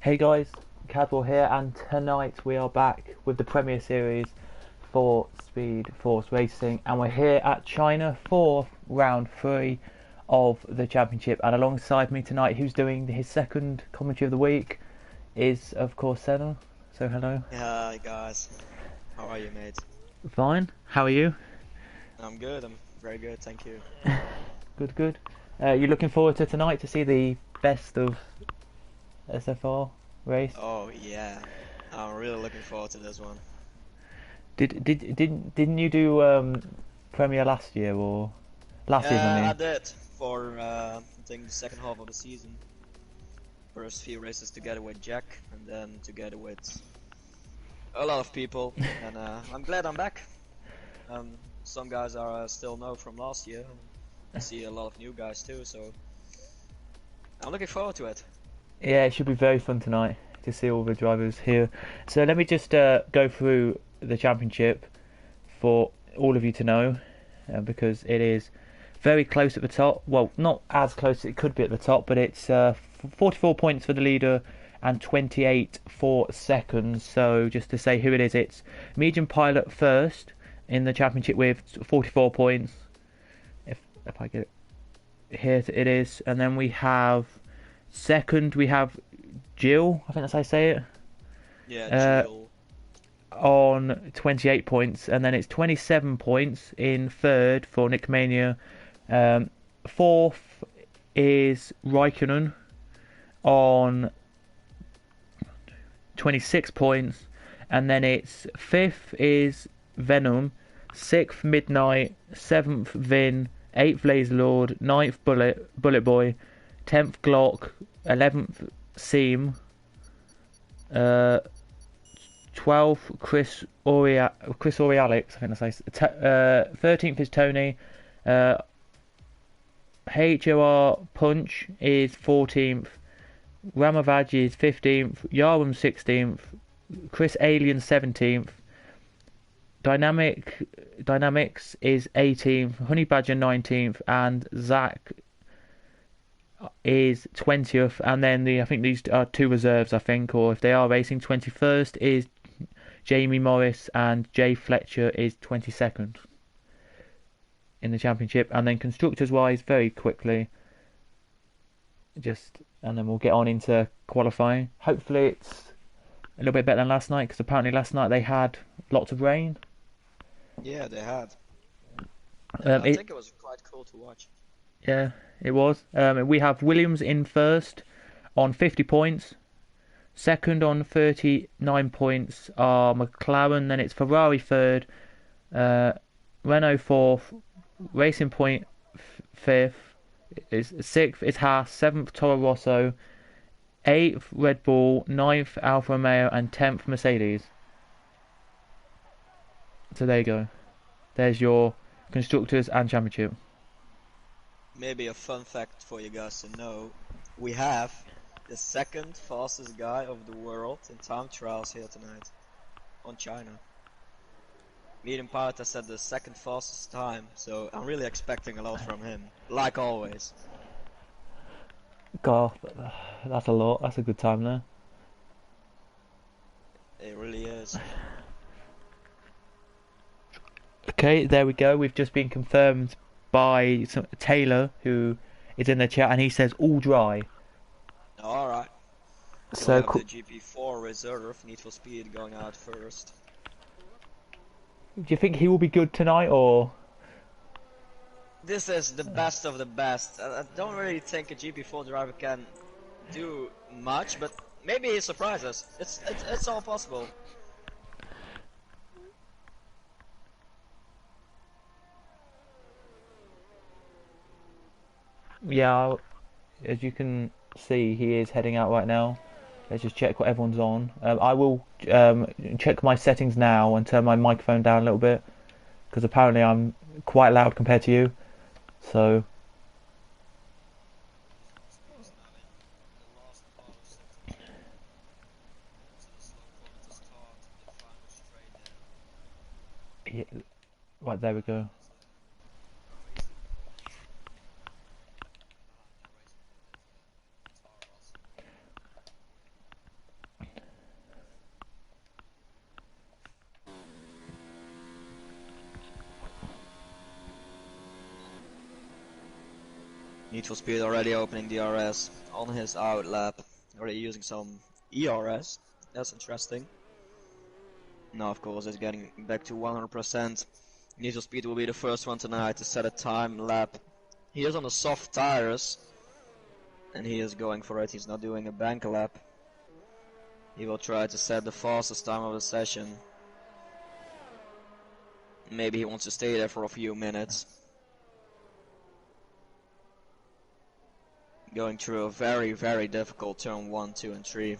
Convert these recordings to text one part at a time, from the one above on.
Hey guys, Cadwell here, and tonight we are back with the Premier Series for Speed Force Racing, and we're here at China for round 3 of the championship. And alongside me tonight, who's doing his second commentary of the week, is of course Senna. So hello. Hi guys, how are you, mate? Fine. How are you? I'm good. I'm very good, thank you. Good, good. You looking forward to tonight to see the best of SFR race? Oh yeah, I'm really looking forward to this one. Didn't you do Premier last year or last season? I I mean. did for I think the second half of the season. First few races together with Jack, and then together with a lot of people. And I'm glad I'm back. Some guys are still know from last year. I see a lot of new guys too, so I'm looking forward to it. Yeah, it should be very fun tonight to see all the drivers here. So let me just go through the championship for all of you to know, because it is very close at the top. Well, not as close as it could be at the top, but it's 44 points for the leader and 28 for second. So just to say who it is, it's Medium Pilot first in the championship with 44 points. If I get it here, it is, and then we have second. We have Jill, I think that's how I say it, Yeah, uh, Gio. on 28 points, and then it's 27 points in third for Nick Mania. Fourth is Raikkonen on 26 points, and then it's fifth is Venom, sixth Midnight, seventh Vin, eighth Laser Lord, ninth Bullet Boy, 10th Glock, 11th Seam, uh, 12th Chris Orialix, I think that's nice. 13th is Tony. HOR Punch is 14th. Ramavaj is 15th. Yarum 16th. Chris Alien 17th. Dynamics is 18th. Honey Badger 19th. And Zach is 20th. And then I think these are two reserves, I think, or if they are racing, 21st is Jamie Morris, and Jay Fletcher is 22nd in the championship. And then constructors wise, very quickly, and then we'll get on into qualifying. Hopefully it's a little bit better than last night, because apparently last night they had lots of rain. Yeah, they had. I It think it was quite cool to watch. Yeah, it was. We have Williams in first on 50 points. Second on 39 points are McLaren. Then it's Ferrari third, Renault fourth, Racing Point fifth, is sixth is Haas, seventh Toro Rosso, eighth Red Bull, ninth Alfa Romeo, and 10th Mercedes. So there you go. There's your constructors and championship. Maybe a fun fact for you guys to know, we have the second fastest guy of the world in time trials here tonight on China. Medium Pilot has set the second fastest time, so I'm really expecting a lot from him, like always. God, that's a lot. That's a good time there. It really is. Okay, there we go. We've just been confirmed by Taylor, who is in the chat, and he says all dry. Alright, then we So, have the GP4 reserve, Need for Speed, going out first. do you think he will be good tonight, or? This is the best of the best. I don't really think a GP4 driver can do much, but maybe he surprises. It's all possible. Yeah, as you can see, he is heading out right now. Let's just check what everyone's on. I will check my settings now and turn my microphone down a little bit, because apparently I'm quite loud compared to you. So, Suppose now in the last part of sector 4, so the slow corner to start the final straight there. yeah, right, there we go. There's a racing point behind that racing point. There's a Tara Rosso. Need for Speed already opening DRS on his out lap. Already using some ERS. That's interesting. Now, of course, it's getting back to 100%. Need for Speed will be the first one tonight to set a time lap. He is on the soft tires. And he is going for it. He's not doing a bank lap. He will try to set the fastest time of the session. Maybe he wants to stay there for a few minutes. Going through a very, very difficult turn 1, 2, and 3.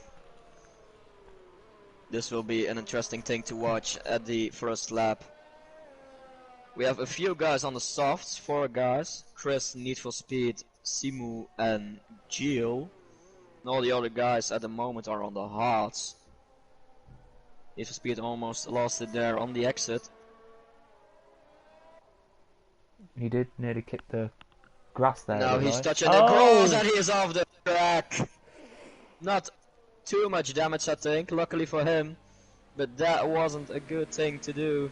This will be an interesting thing to watch at the first lap. We have a few guys on the softs, 4 guys. Chris, Need for Speed, Simu, and Gio. And all the other guys at the moment are on the hards. Need for Speed almost lost it there on the exit. He did nearly kick the grass there. Now he's right? touching the grass and he is off the track. Not too much damage, I think, luckily for him. But that wasn't a good thing to do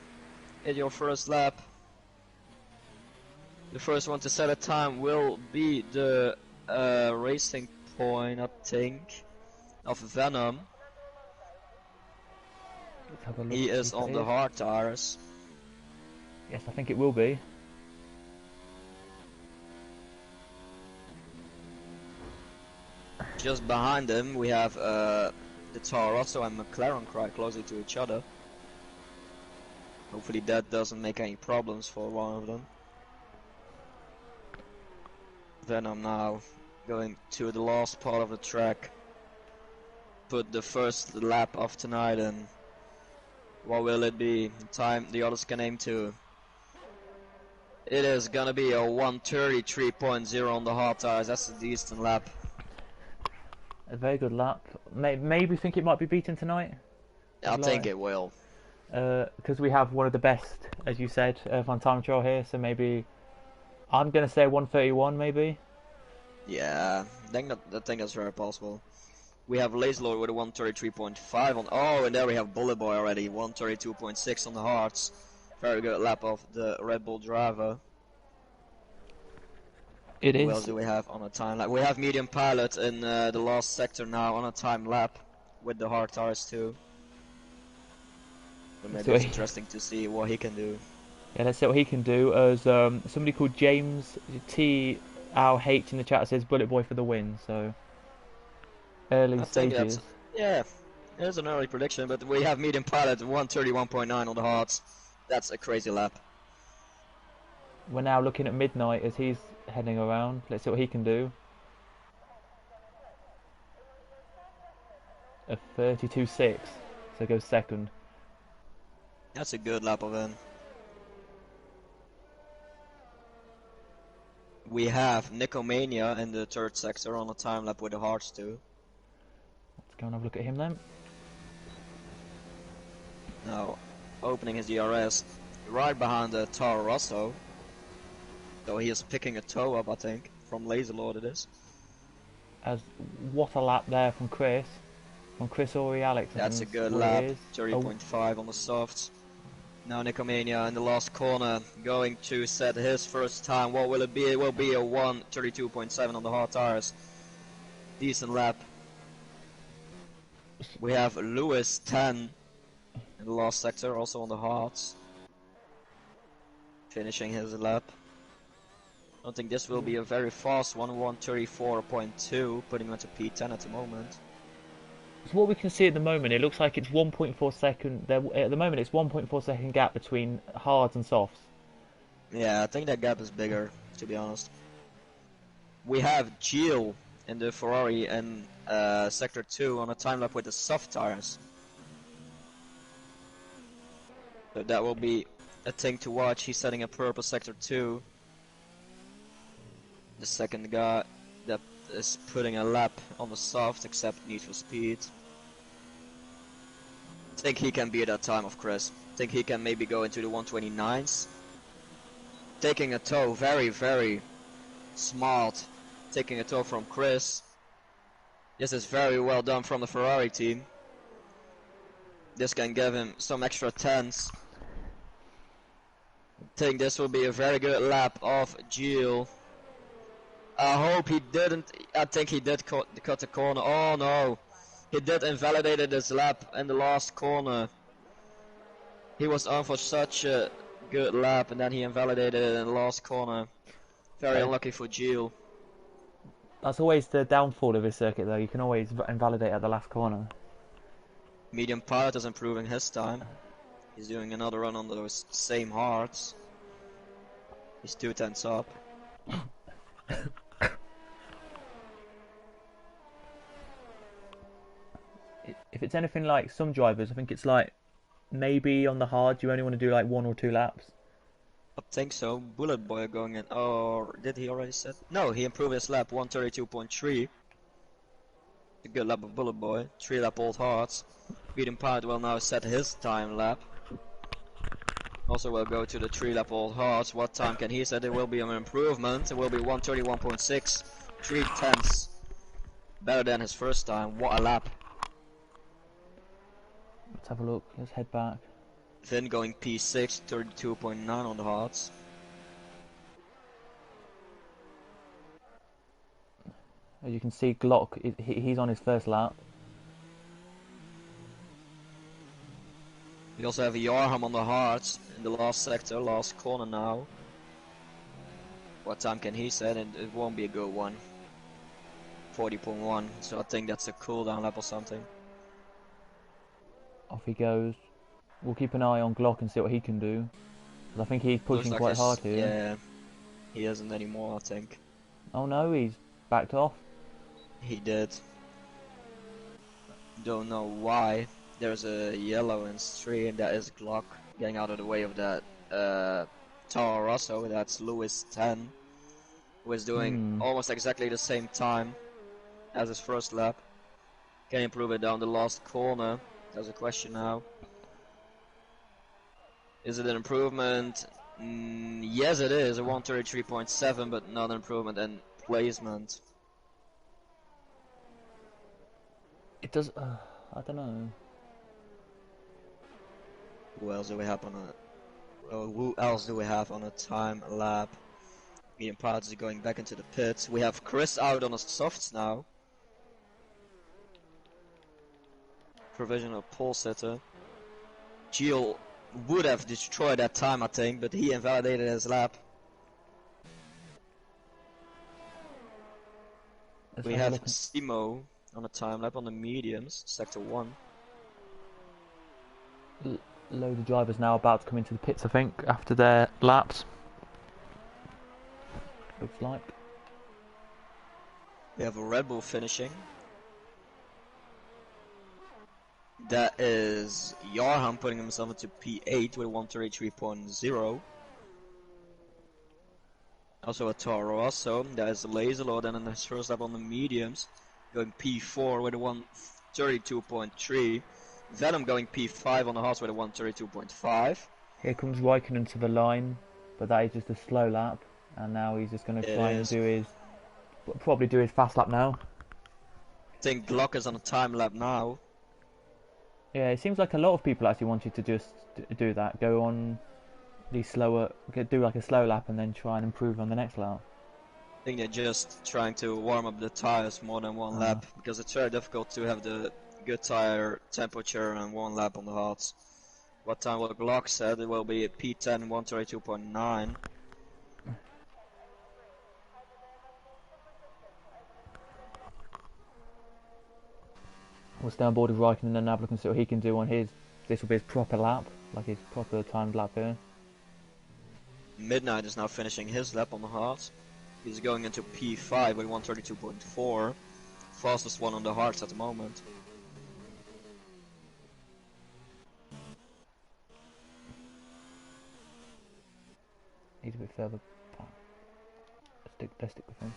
in your first lap. The first one to set a time will be the Racing Point, I think, of Venom. Let's have a look, He see is if on it the is. hard tires. Yes, I think it will be. Just behind him we have the Toro Rosso and McLaren quite closely to each other. Hopefully that doesn't make any problems for one of them. Venom now going to the last part of the track. Put the first lap of tonight in. What will it be? The time the others can aim to. It is gonna be a 1:33.0 on the hard tires. That's a decent lap. A very good lap. Maybe think it might be beaten tonight. I think it will. Because we have one of the best, as you said, on time trial here. So maybe I'm gonna say 131, maybe. Yeah, I think that's very possible. We have Lazelord with a 133.5 on. Oh, and there we have Bullet Boy already, 132.6 on the hards. Very good lap of the Red Bull driver. It Who is. else do we have on a time lap? We have Medium Pilot in the last sector now on a time lap with the hard tires too. So maybe it's interesting to see what he can do. Yeah, let's see what he can do. As somebody called James T. Al H in the chat says Bullet Boy for the win. So early I think stages. yeah, there's an early prediction, but we have Medium Pilot 131.9 on the hards. That's a crazy lap. We're now looking at Midnight as he's heading around. Let's see what he can do. A 32.6, so goes second. That's a good lap of him. We have Nicomania in the third sector on a time lap with the hards too. Let's go and have a look at him then. Now, opening his DRS right behind the Toro Rosso. So he is picking a toe up, I think, from Laserlord it is. As what a lap there from Chris. From Chris Ori Alex. That's a good lap, 30.5 on the softs. Now Nicomania in the last corner going to set his first time. What will it be? It will be a 1:32.7 on the hard tires. Decent lap. We have Lewis 10 in the last sector, also on the hards. Finishing his lap. I don't think this will be a very fast one, 1:34.2, putting him into P10 at the moment. So what we can see at the moment, it looks like it's 1.4 second. At the moment, it's 1.4 second gap between hards and softs. Yeah, I think that gap is bigger, to be honest. We have Gio in the Ferrari in sector 2 on a time lap with the soft tires. So that will be a thing to watch. He's setting a purple sector 2. The second guy that is putting a lap on the soft, except Need for Speed. Think he can be at that time of Chris. Think he can maybe go into the 129s. Taking a toe, very, very smart. Taking a toe from Chris. This is very well done from the Ferrari team. This can give him some extra tens. Think this will be a very good lap of Gilles. I hope he didn't. I think he did cut the corner. Oh no, he did invalidated his lap in the last corner. He was on for such a good lap, and then he invalidated it in the last corner. Very unlucky for Gilles. That's always the downfall of this circuit, though. You can always invalidate at the last corner. Medium Pilot is improving his time. He's doing another run on those same hards. He's 2/10 up. If it's anything like some drivers, I think it's like maybe on the hard you only want to do like 1 or 2 laps. I think so. Bullet Boy going in. Or did he already set? No, he improved his lap 132.3. A good lap of Bullet Boy. 3 lap old hards. Medium Pilot will now set his time lap. Also will go to the 3 lap old hards. What time can he set? It will be an improvement. It will be 131.6. 3/10. Better than his first time. What a lap. Let's have a look. Let's head back. Then going P6, 32.9 on the hards. As you can see, Glock, he's on his first lap. We also have Yarham on the hards in the last sector, last corner now. What time can he set? And it won't be a good one. 40.1, so I think that's a cooldown lap or something. Off he goes. We'll keep an eye on Glock and see what he can do. Because I think he's pushing quite hard here. Yeah, he isn't anymore, I think. Oh no, he's backed off. He did. Don't know why. There's a yellow in stream. That is Glock getting out of the way of that Toro Rosso. That's Lewis 10, who is doing almost exactly the same time as his first lap. Can he improve it down the last corner? That's a question now. Is it an improvement? Yes, it is. A 133.7, but not an improvement in placement. It does. I don't know. Who else do we have on a? Who else do we have on a time lap? Medium Pilot is going back into the pits. We have Chris out on the softs now. Provisional pole sitter. Gilles would have destroyed that time, I think, but he invalidated his lap. We have Simo on a time lap on the mediums, sector 1. Load of drivers now about to come into the pits, I think, after their laps. Looks like. We have a Red Bull finishing. That is Yarham putting himself into P8 with 133.0. Also a Toro Rosso. That is Laserlord, and in his first lap on the mediums, going P4 with a 132.3. Venom going P5 on the hards with a 132.5. Here comes Raikkonen to the line, but that is just a slow lap, and now he's just going to try and do his, probably do his fast lap now. I think Glock is on a time lap now. Yeah, it seems like a lot of people actually wanted to just do that, go on the slower, do like a slow lap and then try and improve on the next lap. I think they're just trying to warm up the tires more than one lap, because it's very difficult to have the good tire temperature and one lap on the hards. What time will Glock said? It will be a P10 132.9. We'll stay on board with Raikkonen and have a look and see what he can do on his. This will be his proper lap, like his proper timed lap here. Midnight is now finishing his lap on the hards. He's going into P5 with 132.4. Fastest one on the hards at the moment. He's a bit further back. Let's stick with him.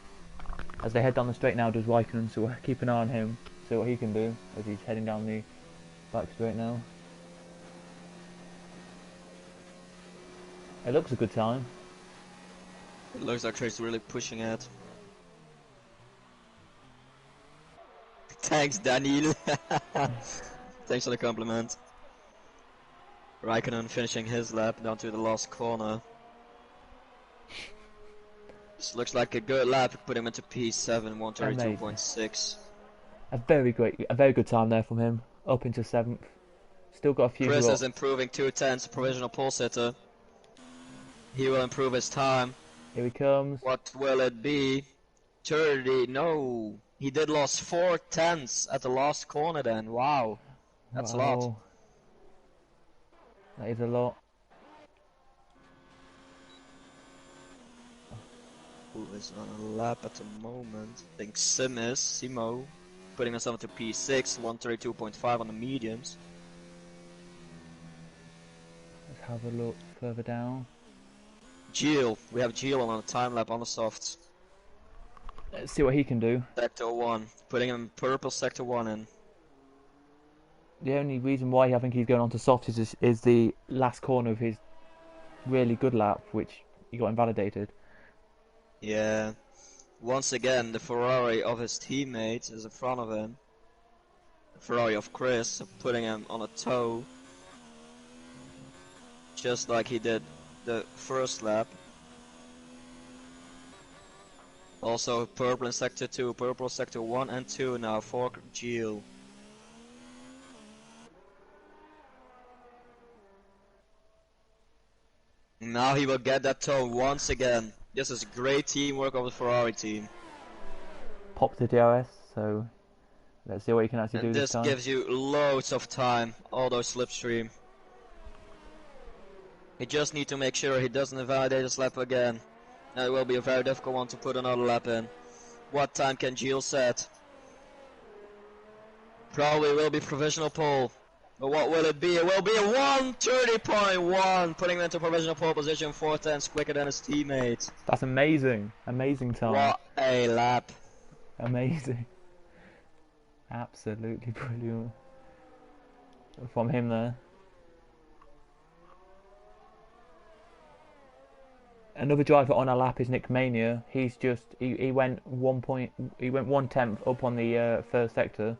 As they head down the straight now, does Raikkonen, so we'll keep an eye on him, see what he can do as he's heading down the back straight now. It looks a good time. It looks like he's really pushing it. Thanks, Daniel. Thanks for the compliment. Raikkonen finishing his lap down to the last corner. This looks like a good lap. Put him into P7, 132.6. A very good time there from him. Up into 7th. Still got a few. Chris is improving 2 tenths, provisional pole sitter. He will improve his time. Here he comes. What will it be? 30, no. He did lost 4 tenths at the last corner then. Wow. That's a lot. That is a lot. Who is on a lap at the moment? I think Simo. Putting himself into P6, 132.5 on the mediums. Let's have a look further down. Gilles. We have Gilles on a time lap on the softs. Let's see what he can do. Sector 1. Putting him in purple sector 1 in. The only reason why I think he's going on to softs is the last corner of his really good lap, which he got invalidated. Yeah. Once again, the Ferrari of his teammates is in front of him. The Ferrari of Chris, putting him on a toe. Just like he did the first lap. Also purple in sector 2, purple sector 1 and 2 now for Gilles. Now he will get that toe once again. This is great teamwork of the Ferrari team. Pop the DRS, so let's see what he can actually do this time. This gives you loads of time, although slipstream. He just need to make sure he doesn't invalidate his lap again. And it will be a very difficult one to put another lap in. What time can Gilles set? Probably will be provisional pole. But what will it be? It will be a 1:30.1, putting him into provisional pole position, 4 tenths quicker than his teammates. That's amazing. Amazing time. What a lap. Amazing. Absolutely brilliant. From him there. Another driver on our lap is Nick Mania. He's just he went 1/10 up on the first sector.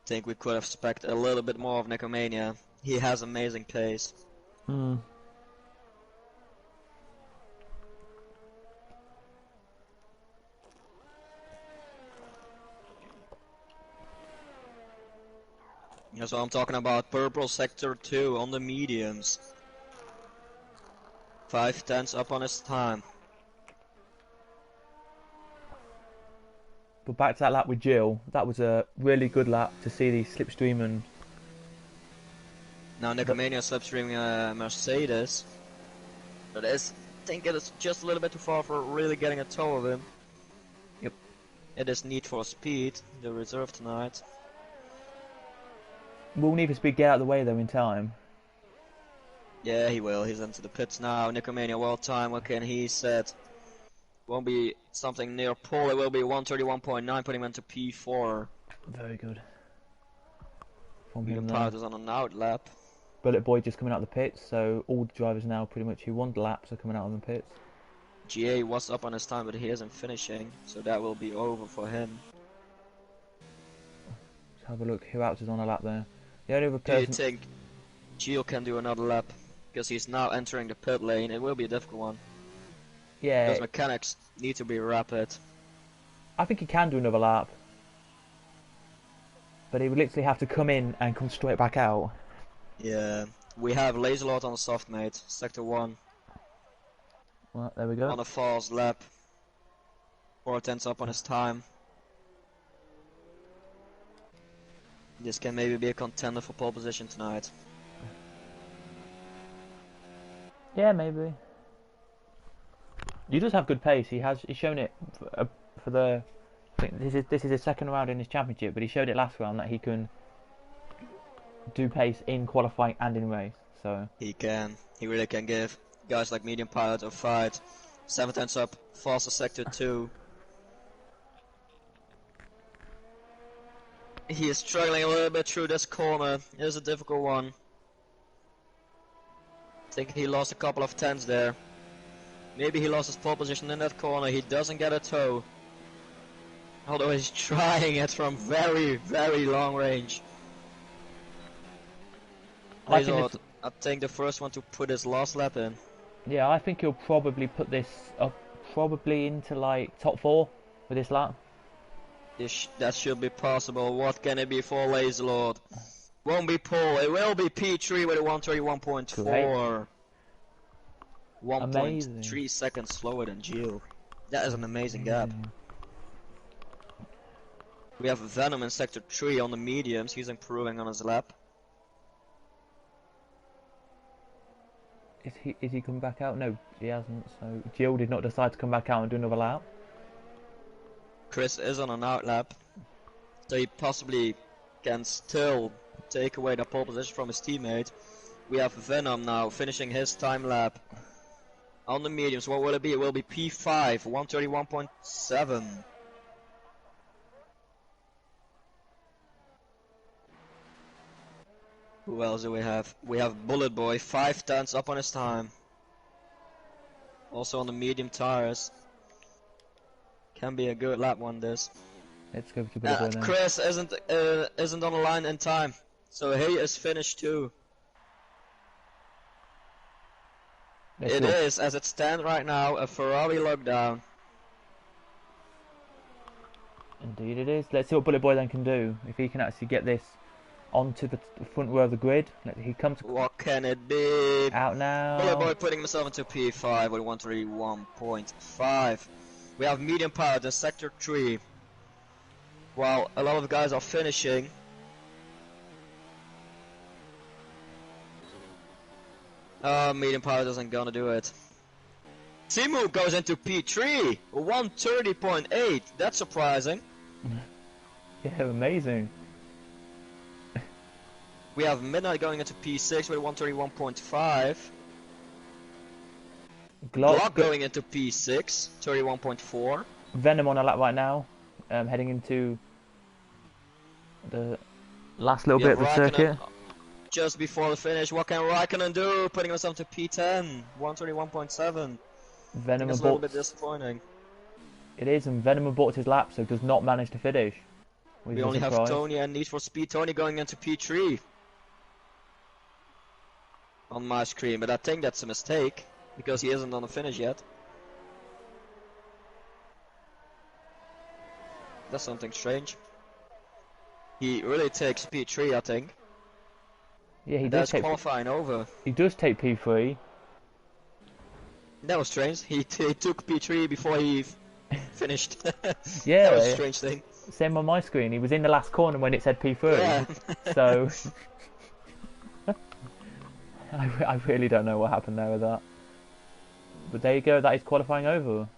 I think we could have expected a little bit more of Nicomania. He has amazing pace. That's what I'm talking about. Purple sector 2 on the mediums. 5 tenths up on his time. But back to that lap with Gilles, that was a really good lap to see the slipstream and... Now Nicomania slipstreaming Mercedes. But I think it is just a little bit too far for really getting a toe of him. Yep. It is Need for Speed, the reserve tonight. Will Need for Speed get out of the way though in time? Yeah, he will. He's into the pits now. Nicomania world time, what can he set? Won't be something near pole, it will be 1:31.9, putting him into P4. Very good. From Medium him there. Pilot is on an out lap. Bullet Boy just coming out of the pits, so all the drivers now pretty much who won the laps are coming out of the pits. GA was up on his time, but he isn't finishing, so that will be over for him. Let's have a look who else is on a lap there. The only other Do you person... think Gilles can do another lap? Because he's now entering the pit lane, it will be a difficult one. Yeah, Those mechanics need to be rapid. I think he can do another lap. But he would literally have to come in and come straight back out. Yeah, we have Laserlord on the soft mate, sector 1. Well, there we go. On a false lap. 4 tenths up on his time. This can maybe be a contender for pole position tonight. Yeah, maybe. He does have good pace. He's shown it for the. I think this is his second round in his championship, but he showed it last round that he can do pace in qualifying and in race. So he can. He really can give guys like Medium Pilot a fight. 7 tenths up, faster sector 2. He is struggling a little bit through this corner. It is a difficult one. I think he lost a couple of tenths there. Maybe he lost his pole position in that corner. He doesn't get a toe. Although he's trying it from very, very long range. I think the first one to put his last lap in. Yeah, I think he'll probably put this up probably into like top 4 with this lap. That should be possible. What can it be for Lazy Lord? Won't be Paul. It will be P3 with a 131.4. 1.3 seconds slower than Gio. That is an amazing gap. We have Venom in sector 3 on the mediums. He's improving on his lap. Is he coming back out? No, he hasn't. So Jill did not decide to come back out and do another lap. Chris is on an out lap, so he possibly can still take away the pole position from his teammate. We have Venom now finishing his time lap on the mediums. What will it be? It will be P5, 131.7. Who else do we have? We have Bullet Boy, 5 tenths up on his time. Also on the medium tires. Can be a good lap one this. Let's go to Bullet Boy then. Chris isn't on the line in time, so he is finished too. It is, as it stands right now, a Ferrari lockdown. Indeed it is. Let's see what Bullet Boy then can do. If he can actually get this onto the front row of the grid. He comes. What can it be? Out now. Bullet Boy putting himself into P5 with 131.5. We have medium pilot in sector 3. While a lot of guys are finishing. Medium pilot isn't gonna do it. Timu goes into P3, 130.8. That's surprising. Yeah, amazing. We have Midnight going into P6 with 131.5. Glock going into P6, 31.4. Venom on a lap right now, heading into the last little bit of the circuit. Just before the finish, what can Raikkonen do? Putting himself to P10, 131.7. Venom It's a little bit disappointing. It is, and Venom aborted his lap, so does not manage to finish. We only have Tony and Need for Speed Tony going into P3 on my screen, but I think that's a mistake because he isn't on the finish yet. That's something strange. He really takes P3, I think. Yeah, he does take qualifying over. He does take P3. That was strange. He took P3 before he finished. Yeah, that was a strange thing. Same on my screen. He was in the last corner when it said P3. Yeah. So I really don't know what happened there with that. But there you go. That is qualifying over.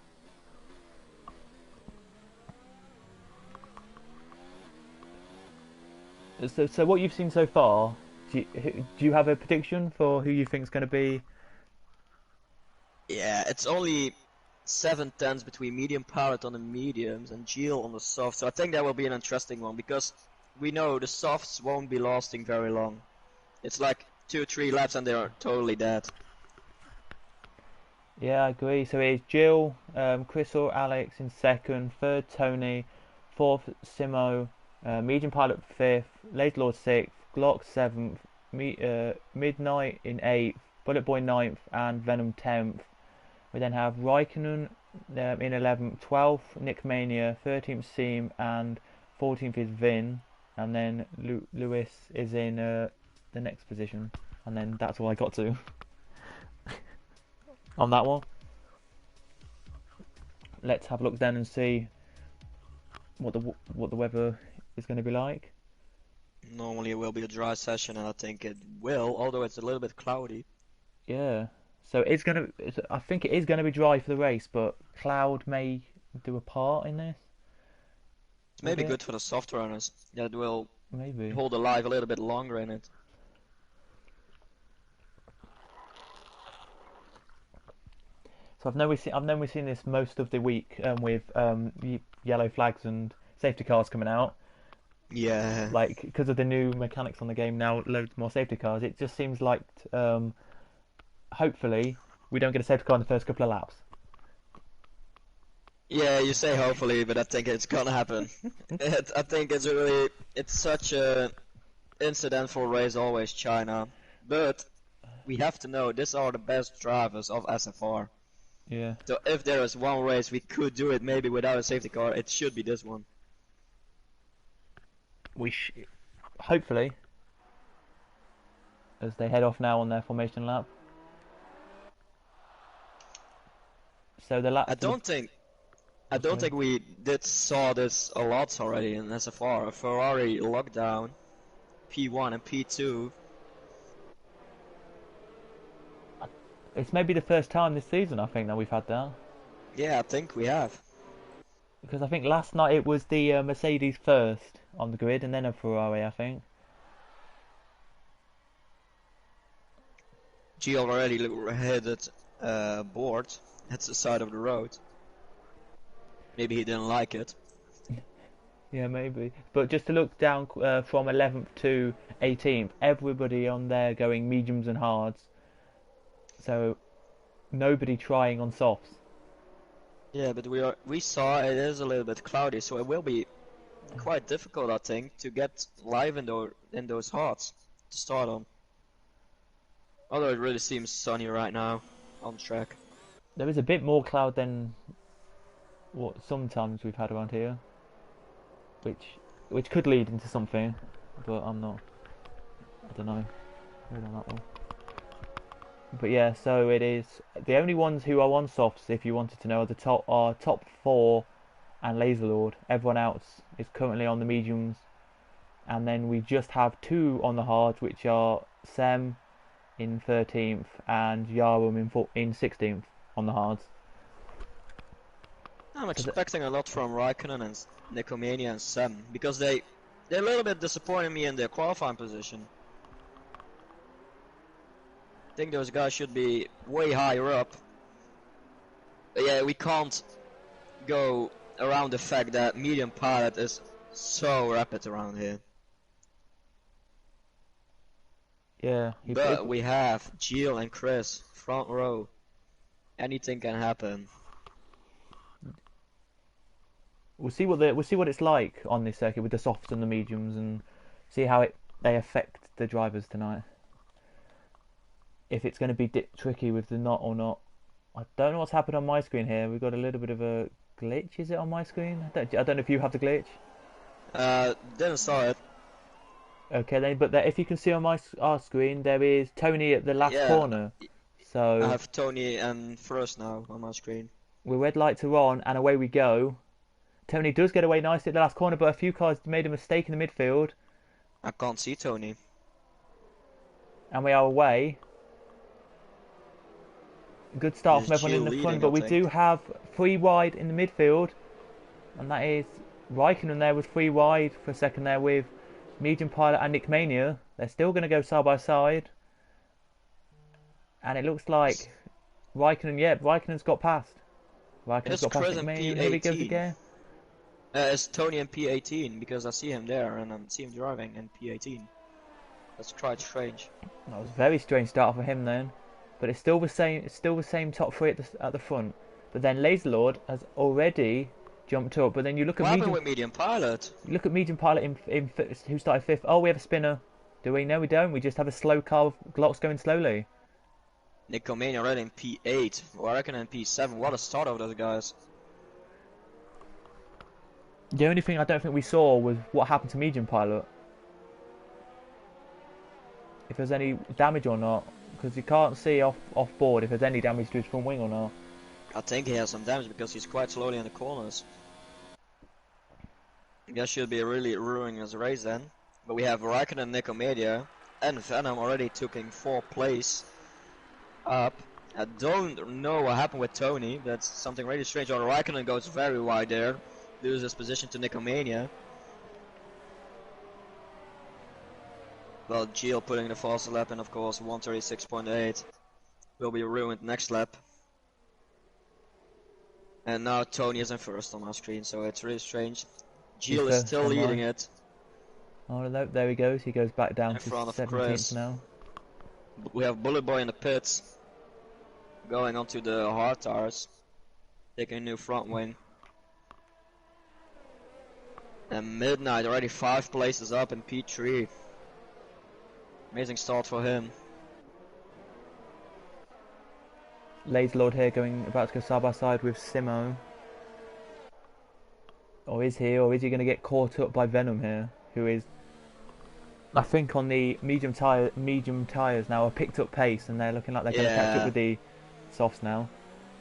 So what you've seen so far, do you have a prediction for who you think is going to be? Yeah, it's only 7 tenths between medium pilot on the mediums and Gilles on the softs, so I think that will be an interesting one because we know the softs won't be lasting very long. It's like 2 or 3 laps and they are totally dead. Yeah, I agree. So it's Gilles, Chris or Alex in second, third Tony, fourth Simo, medium pilot fifth, Lazy Lord sixth, Glock seventh, Midnight in eighth, Bullet Boy ninth, and Venom 10th. We then have Raikkonen in 11th, 12th Nick Mania, 13th Seam, and 14th is Vin, and then Lewis is in the next position, and then that's all I got to on that one. Let's have a look then and see what the weather is going to be like. Normally it will be a dry session, and I think it will, although it's a little bit cloudy. Yeah. So I think it is going to be dry for the race, but cloud may do a part in this. It's maybe good for the soft runners. That will maybe hold alive a little bit longer in it. So I've known we've seen this most of the week with yellow flags and safety cars coming out. Yeah. Like because of the new mechanics on the game now, loads more safety cars. It just seems like. Hopefully, we don't get a safety car in the first couple of laps. Yeah, you say hopefully, but I think it's gonna happen. I think it's such a incidentful race always, China. But we have to know these are the best drivers of SFR. Yeah. So if there is one race we could do it maybe without a safety car, it should be this one. Hopefully, as they head off now on their formation lap. So the lap. I don't think we saw this a lot already in SFR. A Ferrari lockdown, P1 and P2. It's maybe the first time this season, I think, that we've had that. Yeah, I think we have. Because I think last night it was the Mercedes first on the grid, and then a Ferrari, I think. G already headed board at the side of the road. Maybe he didn't like it. Yeah, maybe. But just to look down from 11th to 18th, everybody on there going mediums and hards. So nobody trying on softs. Yeah, but we saw it is a little bit cloudy, so it will be quite difficult, I think, to get live in those hards to start on. Although it really seems sunny right now on track. There is a bit more cloud than what sometimes we've had around here, which could lead into something, but I don't know really on that one. But yeah, so it is the only ones who are on softs, if you wanted to know, are top 4 and Laser Lord. Everyone else is currently on the mediums, and then we just have 2 on the hards, which are Sem in 13th and Yarum in 16th on the hards. I'm expecting a lot from Raikkonen and Nicomania and Sem, because they're a little bit disappointing me in their qualifying position. I think those guys should be way higher up. But yeah, we can't go around the fact that Medium Pilot is so rapid around here. Yeah. But we have Jill and Chris, front row. Anything can happen. We'll see what it's like on this circuit with the softs and the mediums, and see how they affect the drivers tonight. If it's going to be tricky with the knot or not. I don't know what's happened on my screen here. We've got a little bit of a glitch. Is it on my screen? I don't know if you have the glitch. Didn't saw it. Okay then, but if you can see on our screen, there is Tony at the last corner. So I have Tony and first now on my screen. The red lights are on, and away we go. Tony does get away nicely at the last corner, but a few cars made a mistake in the midfield. I can't see Tony. And we are away. Good start from everyone in the front, but we do have 3 wide in the midfield, and that is Raikkonen there with 3 wide for a second there with Medium Pilot and Nick Mania. They're still going to go side by side, and it looks like Raikkonen's got past. Raikkonen's got past Nick Mania, and here he goes again. It's Tony in P18, because I see him there and I see him driving in P18. That's quite strange. That was a very strange start for him then. But it's still the same. It's still the same top 3 at the front. But then Laser Lord has already jumped up. But then you look at Medium Pilot. You look at Medium Pilot who started 5th. Oh, we have a spinner. Do we? No, we don't. We just have a slow car with Glocks going slowly. Nicomania already in P8. Raikkonen in P7. What a start of those guys. The only thing I don't think we saw was what happened to Medium Pilot. If there's any damage or not. Because you can't see off board if there's any damage to his front wing or not. I think he has some damage because he's quite slowly in the corners. That should be really ruining his race then. But we have Raikkonen, Nicomania, and Venom already taking 4th place up. I don't know what happened with Tony. That's something really strange. Or Raikkonen goes very wide there, loses position to Nicomania. Well, Gio putting the faster lap in, of course, 136.8 will be ruined next lap. And now Tony is in first on my screen, so it's really strange. Gio is still leading it. Oh, there he goes. He goes back down to 17th now. We have Bullet Boy in the pits, going onto the hard tires, taking a new front wing. And Midnight already 5 places up in P3. Amazing start for him. Laserlord here about to go side by side with Simo. Or is he going to get caught up by Venom here? Who is, I think, on the medium tyres now, have picked up pace, and they're looking like they're going to catch up with the softs now.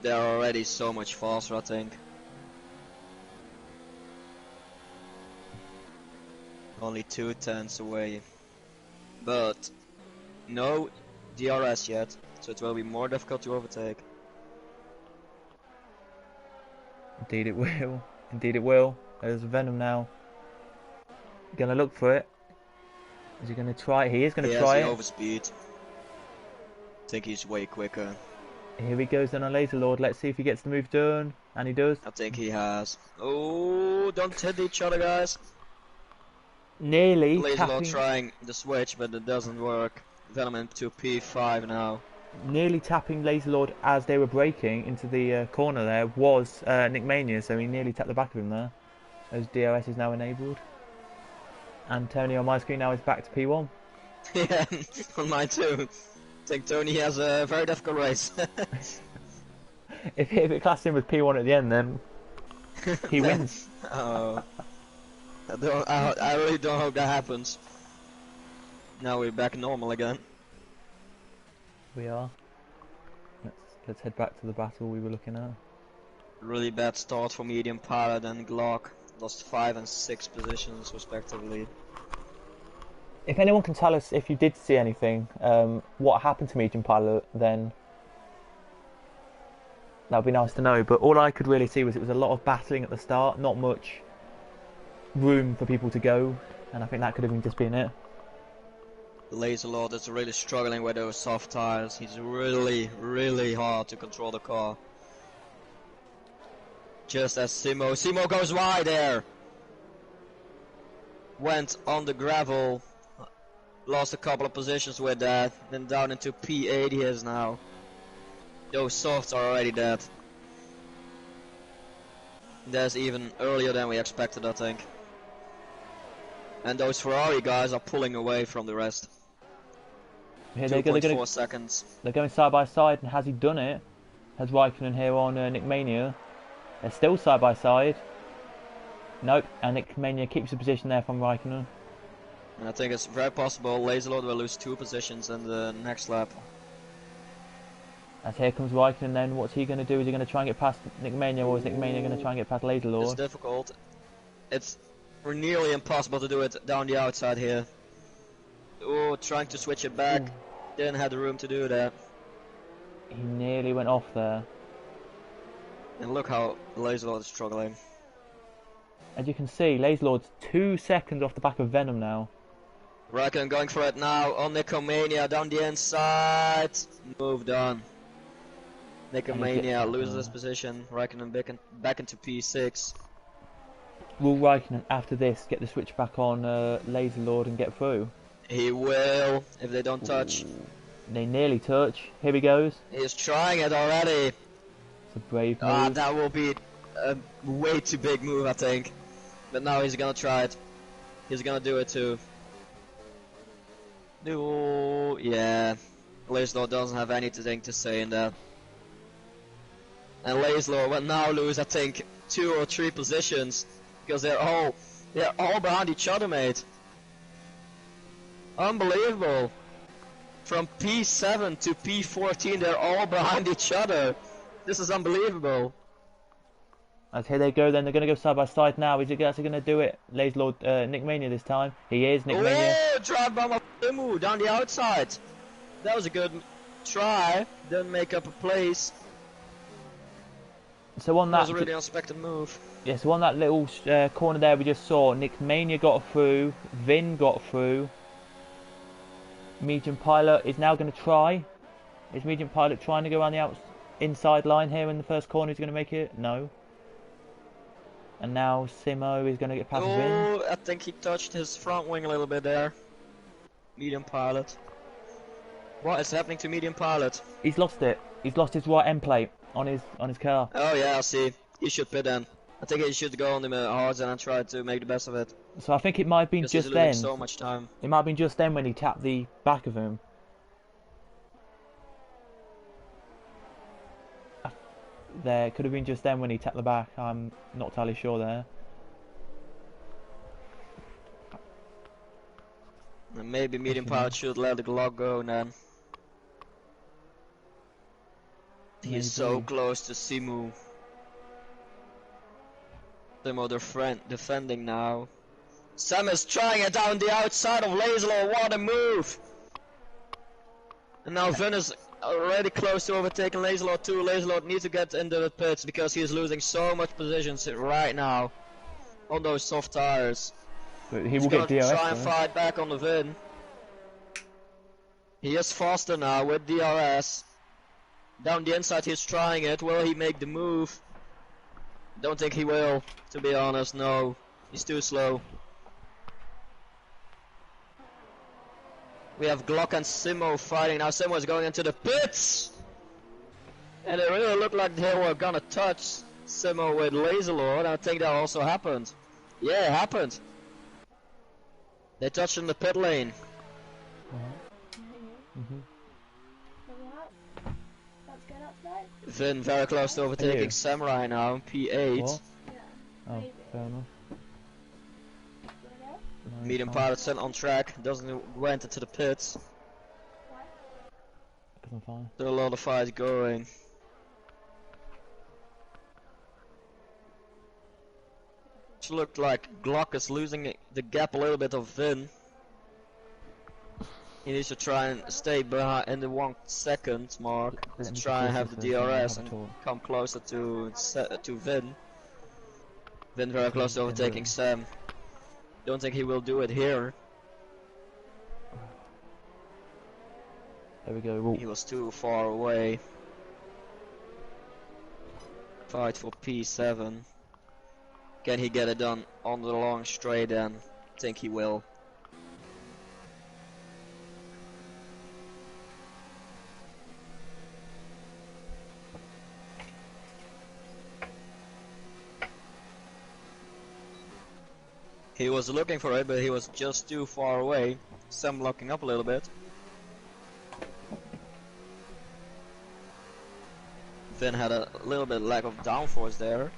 They're already so much faster, I think. Only 2/10 away. But no DRS yet, so it will be more difficult to overtake. Indeed it will. Indeed it will. There's Venom now. Gonna look for it. Is he gonna try it? He is gonna try it. He has the overspeed. I think he's way quicker. Here he goes then on Laserlord. Let's see if he gets the move done. And he does. I think he has. Oh, don't hit each other, guys. Nearly Laserlord trying the switch, but it doesn't work. Venom into P5 now. Nearly tapping Laserlord as they were braking into the corner there was Nick Mania, so he nearly tapped the back of him there. As DRS is now enabled. And Tony on my screen now is back to P1. Yeah, on mine too. I think Tony has a very difficult race. if it classed him with P1 at the end, then he wins. Oh, I really don't hope that happens. Now we're back normal again. We are. Let's head back to the battle we were looking at. Really bad start for Medium Pilot and Glock. Lost 5 and 6 positions respectively. If anyone can tell us if you did see anything, what happened to Medium Pilot, then that would be nice to know. But all I could really see was it was a lot of battling at the start, not much room for people to go, and I think that could have just been it. Laserlord is really struggling with those soft tires. He's really hard to control the car. Just as Simo goes wide there. Went on the gravel. Lost a couple of positions with that. Then down into P8 he is now. Those softs are already dead. That's even earlier than we expected, I think. And those Ferrari guys are pulling away from the rest. Here 2.4 seconds. They're going side by side, and has he done it? Has Raikkonen here on Nick Mania? They're still side by side. Nope, and Nick Mania keeps the position there from Raikkonen. And I think it's very possible Laserlord will lose 2 positions in the next lap. As here comes Raikkonen then, what's he going to do? Is he going to try and get past Nick Mania, or is Nick Mania going to try and get past Laserlord? It's difficult. It's nearly impossible to do it down the outside here. Oh, trying to switch it back. Didn't have the room to do that. He nearly went off there. And look how Laserlord is struggling. As you can see, Laserlord's 2 seconds off the back of Venom now. Raikkonen going for it now on Nicomania down the inside. Moved on. Nicomania loses his position. Raikkonen back into P6. Will Raikkonen after this get the switch back on Laserlord and get through? He will, if they don't touch. They nearly touch. Here he goes. He's trying it already. It's a brave move. That will be a way too big move, I think. But now he's gonna try it. He's gonna do it too. No, yeah. Laserlord doesn't have anything to say in that. And Laserlord will now lose, I think, 2 or 3 positions because they're all behind each other, mate. Unbelievable. From P7 to P14, they're all behind each other. This is unbelievable. As here they go then, they're going to go side by side now. Is he actually going to do it? Laserlord, Nick Mania this time. He is, Nick Mania. Oh, drive by Mafumu down the outside. That was a good try. Didn't make up a place. So on that was a really unexpected move. Yeah, so on that little corner there we just saw, Nick Mania got through, Vin got through. Medium Pilot is now going to try. Is Medium Pilot trying to go around the inside line here in the first corner? Is he going to make it? No. And now Simo is going to get past Vin. Oh, I think he touched his front wing a little bit there. Medium Pilot. What is happening to Medium Pilot? He's lost it. He's lost his right end plate on his car. Oh yeah, I see. He should pit in. I think he should go on the hards and try to make the best of it. So I think it might have been just he's then. so much time. It might have been just then when he tapped the back of him. there. It could have been just then when he tapped the back. I'm not entirely sure there. And maybe medium pilot should let the Glock go then. He's so Maybe. close to Simu. Simu defending now. Sam is trying it down the outside of Laserlaw. What a move! And now Vin is already close to overtaking Laserlaw too. Laserlaw needs to get into the pits because he is losing so much positions right now on those soft tires. But he He's will get gonna DRS. try and though. fight back on the Vin. He is faster now with DRS. Down the inside he's trying it. Will he make the move? Don't think he will, to be honest, no. He's too slow. We have Glock and Simo fighting now. Simo is going into the pits! And it really looked like they were gonna touch Simo with Laserlord. I think that also happened. Yeah, it happened. They touched in the pit lane. Vin very close to overtaking Samurai now, P8. What? Oh, fair enough. No, Medium it's fine. pilot still on track, doesn't went into the pits. 'Cause I'm fine. Still a lot of fights going. It looked like Glock is losing the gap a little bit of Vin. He needs to try and stay behind in the 1 second mark Let to me try and just have the this and then DRS have a and talk. come closer to Vin. Vin very close to Vin overtaking will. Sam. Don't think he will do it here. There we go. He was too far away. Fight for P7. Can he get it done on the long straight then? Think he will. He was looking for it, but he was just too far away. Sam locking up a little bit. Vin had a little bit lack of downforce there.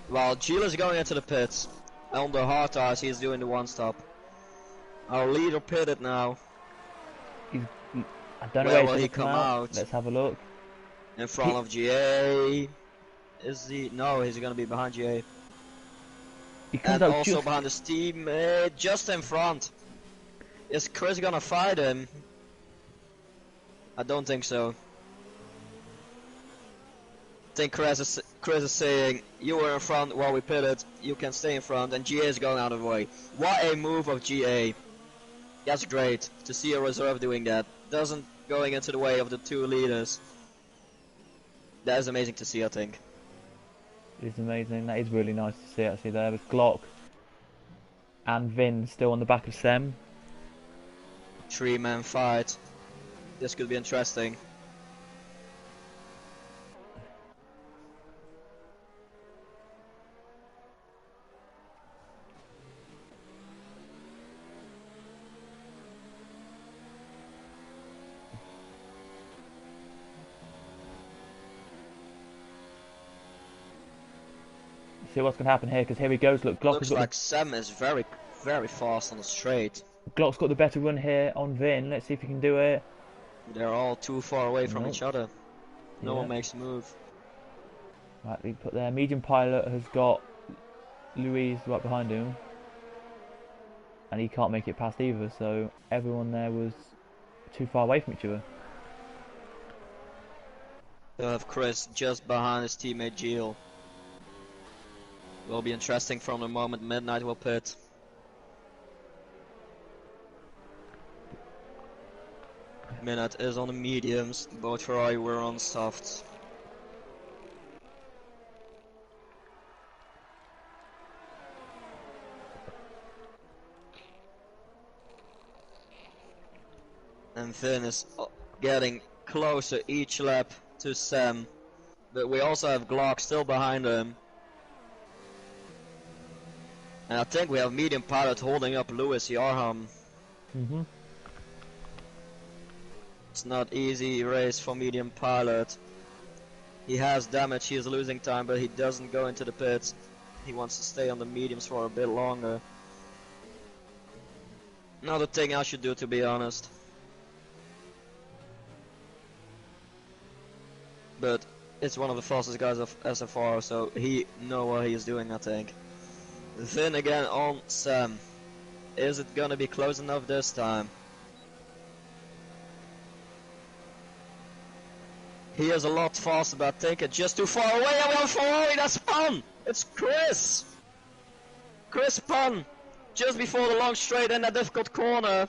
While Gila is going into the pits. On the hard tires, he's doing the 1-stop. Our leader pitted now. I don't know Where where will he's he gonna come out? Let's have a look. In front of GA. Is he? No, he's gonna be behind GA. He comes And out also just. behind his teammate, just in front. Is Chris gonna fight him? I don't think so. I think Chris is saying, you were in front while we pitted, you can stay in front, and GA is going out of the way. What a move of GA. That's great, to see a reserve doing that. Doesn't going into the way of the 2 leaders. That is amazing to see, I think. It's amazing. That is really nice to see actually there with Glock and Vin still on the back of Sem. 3-man fight. This could be interesting. See what's going to happen here because here he goes. Look, Looks like Sam is very, very fast on the straight. Glock's got the better run here on Vin. Let's see if he can do it. They're all too far away from Nope. each other. No Yeah. one makes a move. Right, we put there. Medium pilot has got Louise right behind him, and he can't make it past either. So everyone there was too far away from each other. They'll have Chris just behind his teammate Gilles. Will be interesting from the moment Midnight will pit. Midnight is on the mediums, both Ferrari were on softs. And Finn is getting closer each lap to Sam. But we also have Glock still behind him. And I think we have medium pilot holding up Lewis Yarham. It's not easy race for medium pilot. He has damage, he is losing time, but he doesn't go into the pits. He wants to stay on the mediums for a bit longer. Not a thing I should do, to be honest. But it's one of the fastest guys of SFR, so he knows what he is doing, I think. Then again on Sam. Is it gonna be close enough this time? He is a lot faster, but I think it's just too far away. And we have Ferrari that spun! It's Chris! Chris spun just before the long straight in that difficult corner.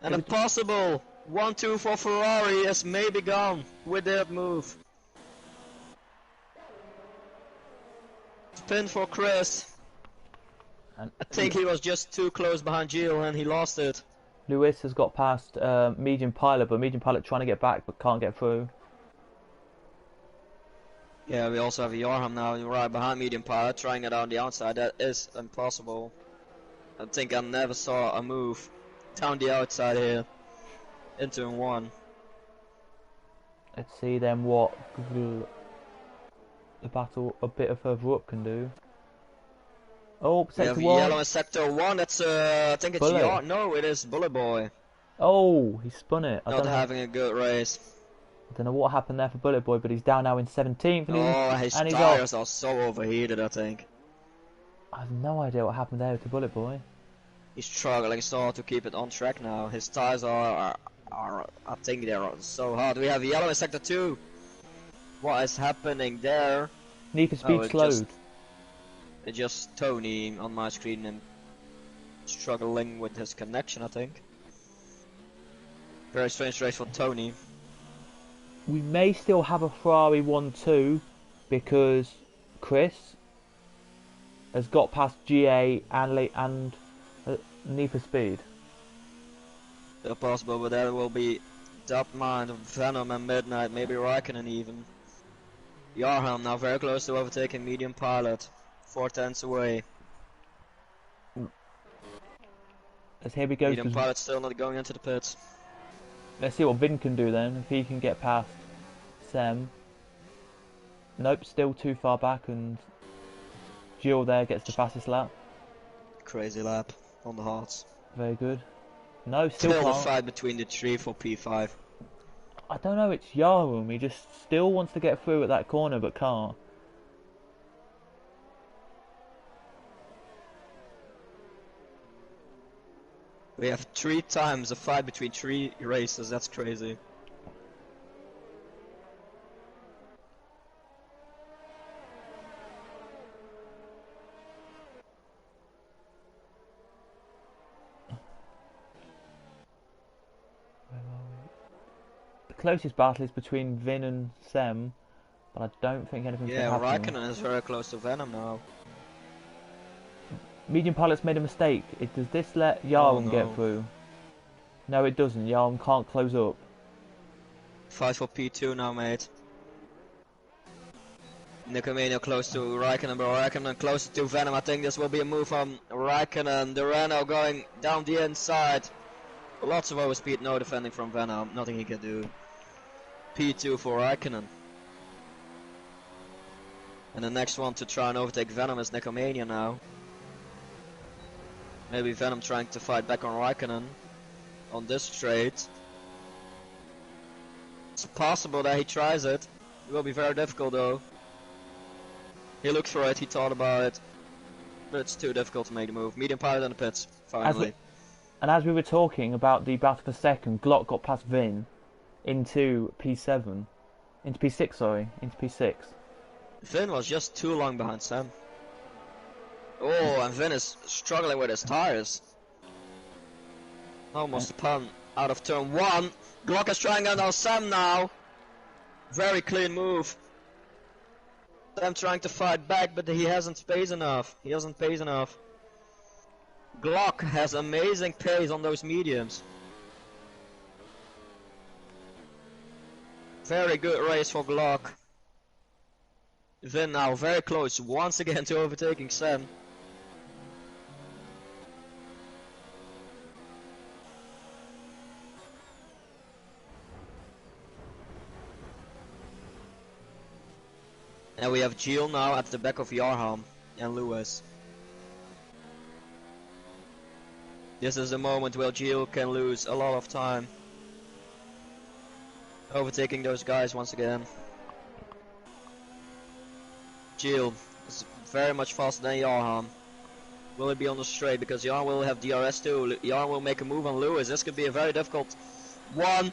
And a possible 1-2 for Ferrari is maybe gone with that move. Spin for Chris. And I think he was just too close behind Gilles and he lost it. Lewis has got past Medium Pilot, but Medium Pilot trying to get back but can't get through. Yeah, we also have Yarham now right behind Medium Pilot, trying it on the outside. That is impossible. I think I never saw a move down the outside here into turn 1. Let's see then what the battle a bit further up can do. Oh, We have sector 1. yellow in sector 1. That's I think it's Bullet. No, it is Bullet Boy. Oh, he spun it. I Not don't know. having a good race. I don't know what happened there for Bullet Boy, but he's down now in 17th. Oh, his and he's tires off. are so overheated, I think. I have no idea what happened there to Bullet Boy. He's struggling so hard to keep it on track now. His tires are I think they're so hard. We have yellow in sector 2. What is happening there? Need for speed it slowed. It's just Tony on my screen and struggling with his connection, I think. Very strange race for Tony. We may still have a Ferrari 1-2 because Chris has got past GA and Need for Speed. Still possible, but there will be Dub Mind, Venom and Midnight, maybe Raikkonen even. Yarham now very close to overtaking Medium Pilot. 4 tenths away. As here we go. Medium Pilot still not going into the pits. Let's see what Vin can do then, if he can get past Sam. Nope, still too far back, and Gilles there gets the fastest lap. Crazy lap on the hearts. Very good. No, still Still the can't. fight between the 3 for P5. I don't know, it's Yarum. He just still wants to get through at that corner but can't. We have 3 times a fight between 3 races, that's crazy. The closest battle is between Vin and Sem, but I don't think anything's Yeah, going to happen. Raikkonen is very close to Venom now. Medium Pilot's made a mistake. Does this let Yarum no. get through? No, it doesn't. Yarum can't close up. Fight for P2 now, mate. Nicomania close to Raikkonen, but Raikkonen closer to Venom. I think this will be a move from Raikkonen. The Renault going down the inside. Lots of overspeed, no defending from Venom. Nothing he can do. P2 for Raikkonen. And the next one to try and overtake Venom is Nicomania now. Maybe Venom trying to fight back on Raikkonen on this straight. It's possible that he tries it. It will be very difficult though. He looked for it, he thought about it. But it's too difficult to make the move. Medium Pilot in the pits, finally. And as we were talking about the battle for second, Glock got past Vin into P7. Into P6, sorry. Into P6. Vin was just too long behind Sam. Oh, and Vin is struggling with his tires. Almost spun out of turn 1. Glock is trying out on Sam now. Very clean move. Sam trying to fight back, but he hasn't pace enough. He doesn't pace enough. Glock has amazing pace on those mediums. Very good race for Glock. Vin now very close once again to overtaking Sam. And we have Gilles now at the back of Yarham and Lewis. This is the moment where Gilles can lose a lot of time. Overtaking those guys once again. Gilles is very much faster than Yarham. Will it be on the straight? Because Yarham will have DRS too. Yarham will make a move on Lewis. This could be a very difficult one.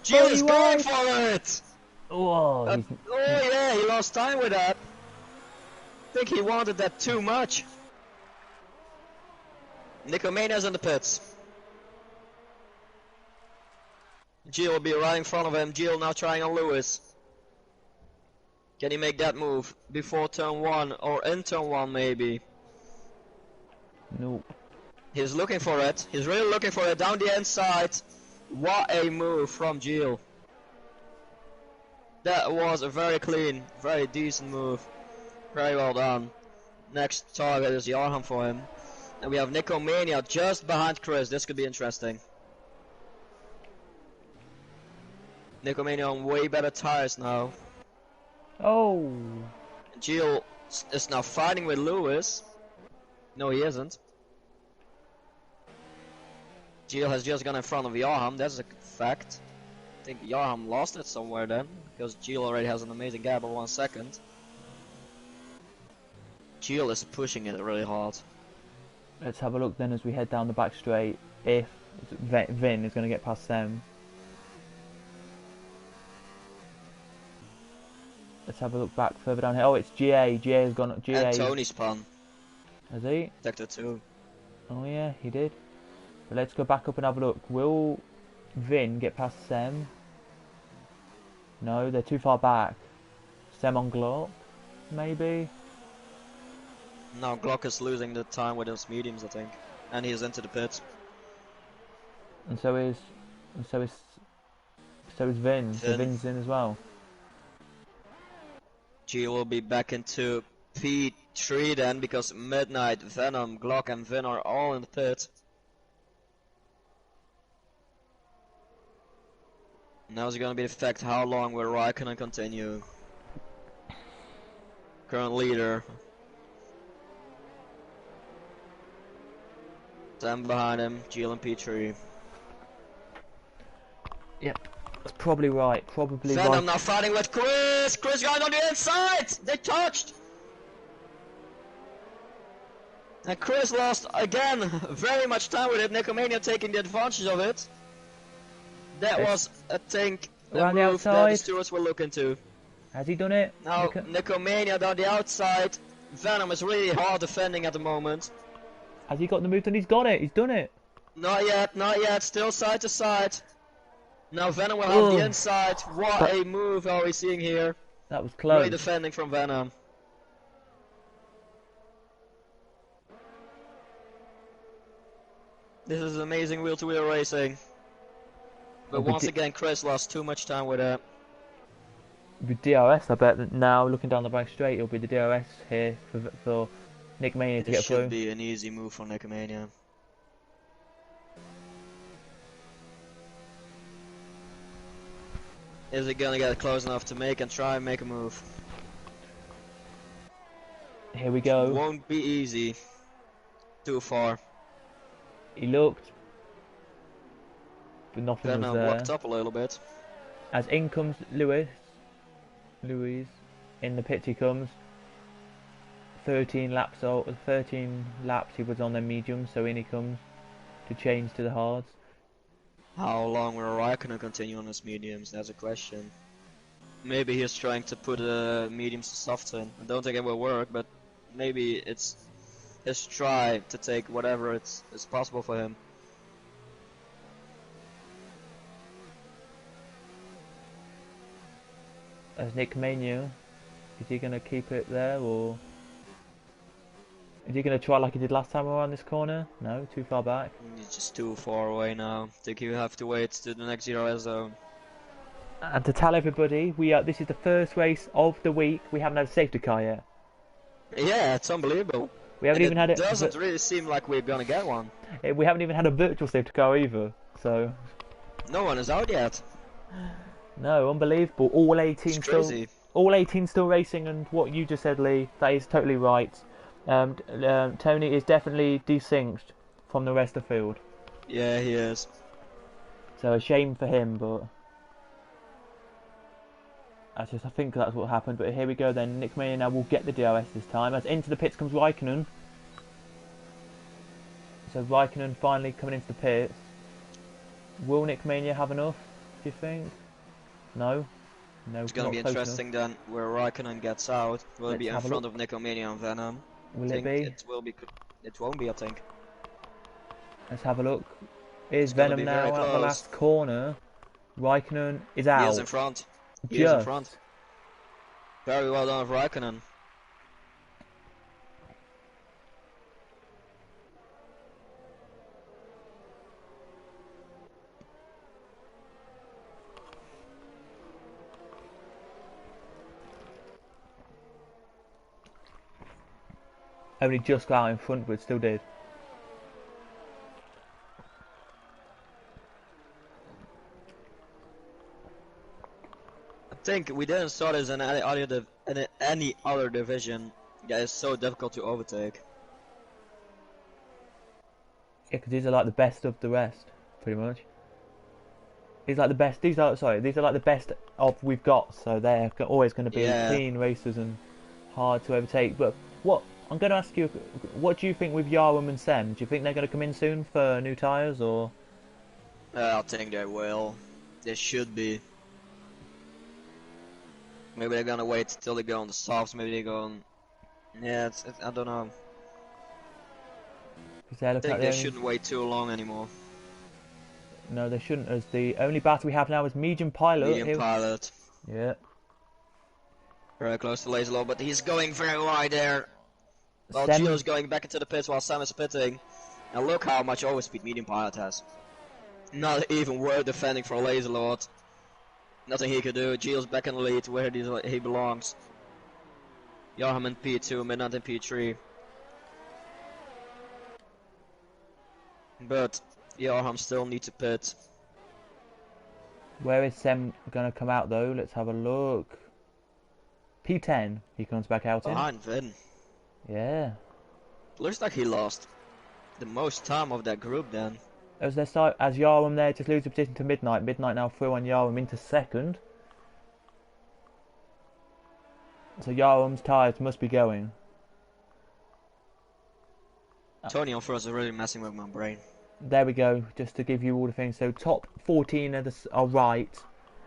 Gilles is going for it! Oh, oh yeah, he lost time with that. I think he wanted that too much. Nico Mania's in the pits. Gilles will be right in front of him. Gilles now trying on Lewis. Can he make that move before turn 1 or in turn 1 maybe? no. He's looking for it. He's really looking for it down the inside. What a move from Gilles. That was a very clean, very decent move. Very well done. Next target is Yarham for him. And we have Nico Mania just behind Chris. This could be interesting. Nico Mania on way better tires now. Oh. Gilles is now fighting with Lewis. No, he isn't. Gilles has just gone in front of Yarham. That's a fact. I think Yarham lost it somewhere then, because Gilles already has an amazing gap of 1 second. Gilles is pushing it really hard. Let's have a look then as we head down the back straight. If Vin is going to get past them. Let's have a look back further down here. Oh, it's GA. GA has gone. GA. And Tony spun. Has he? Sector 2. Oh yeah, he did. But let's go back up and have a look. Will Vin get past Sem? No, they're too far back. Sem on Glock, maybe. Now Glock is losing the time with his mediums, I think, and he's into the pits. And so is Vin. So Vin's in as well. Gilles will be back into P3 then, because Midnight, Venom, Glock and Vin are all in the pit. Now's gonna be the fact how long will Raikkonen continue. Current leader. Sam behind him, Gilles and P3. Yep, that's probably right. Probably Venom right. now fighting with Chris! Chris going on the inside! They touched! And Chris lost again very much time with it. Nicomania taking the advantage of it. That was, I think, a around the move that outside. the stewards will look into. Has he done it? Now, Nicomania down the outside. Venom is really hard defending at the moment. Has he got the move done? He's got it. He's done it. Not yet, not yet. Still side to side. Now Venom will have the inside. What a move are we seeing here. That was close. Really defending from Venom. This is amazing wheel-to-wheel racing. But once again, Chris lost too much time with it. With DRS, I bet that now looking down the back straight, it'll be the DRS here for Nick Mania to This get through. should be an easy move for Nicomania. Is it gonna get close enough to make and try and make a move? Here we go. Won't be easy. Too far. He looked, but nothing Then was I there. walked up a little bit. As in comes Louise, in the pits he comes. 13 laps he was on the medium, so in he comes to change to the hards. How long will Raikkonen continue on his mediums? That's a question. Maybe he's trying to put mediums to softs in. I don't think it will work, but maybe it's his try to take whatever is possible for him. As Nick Mania, is he going to keep it there, or is he going to try like he did last time around this corner? No, too far back. He's just too far away now. I think you have to wait to the next DRS zone. And to tell everybody, this is the first race of the week. We haven't had a safety car yet. Yeah, it's unbelievable. We haven't even had it. Doesn't really seem like we're gonna get one. We haven't even had a virtual safety car either. So no one is out yet. no, unbelievable. All 18 it's crazy. all 18 still racing, and what you just said, Lee, that is totally right. Tony is definitely desynced from the rest of the field. Yeah, he is. So a shame for him, but I think that's what happened. But here we go then. Nick Mania now will get the DRS this time. As into the pits comes Raikkonen. So Raikkonen finally coming into the pits. Will Nick Mania have enough, do you think? No. No, It's gonna be interesting then where Raikkonen gets out. Will it be in front of Nico Mania and Venom? Will it be? It will be. It won't be, I think. Let's have a look. Is Venom now at the last corner? Raikkonen is out. He is in front. He is in front. Very well done, Raikkonen. Only just got out in front, but still did. I think we didn't start as in any other division. Yeah, it's so difficult to overtake. Yeah, because these are like the best of the rest, pretty much. These are like the best. These are like the best of we've got. So they're always going to be clean racers and hard to overtake. But what I'm going to ask you, what do you think with Yarum and Sem? Do you think they're going to come in soon for new tyres, or? I think they will. They should be. Maybe they're gonna wait till they go on the softs. Maybe they go on. Yeah, I don't know. I think they shouldn't wait too long anymore. No, they shouldn't. As the only battle we have now is Medium Pilot. Medium Pilot. Yeah. Very close to Laser Lord, but he's going very wide there. While Gio's going back into the pits while Sam is pitting. And look how much overspeed Medium Pilot has. Not even worth defending for Laser Lord. Nothing he could do. Gio's back in the lead where he belongs. Yarham in P2, Midnight in P3. But Yarham still needs to pit. Where is Sem going to come out though? Let's have a look. P10 he comes back out in. Behind Vin. Yeah. Looks like he lost the most time of that group then. As Yarum there just loses the position to Midnight. Midnight now through on Yarum into second. So Yarum's tyres must be going. Tony on first is really messing with my brain. There we go, just to give you all the things. So top 14 are right,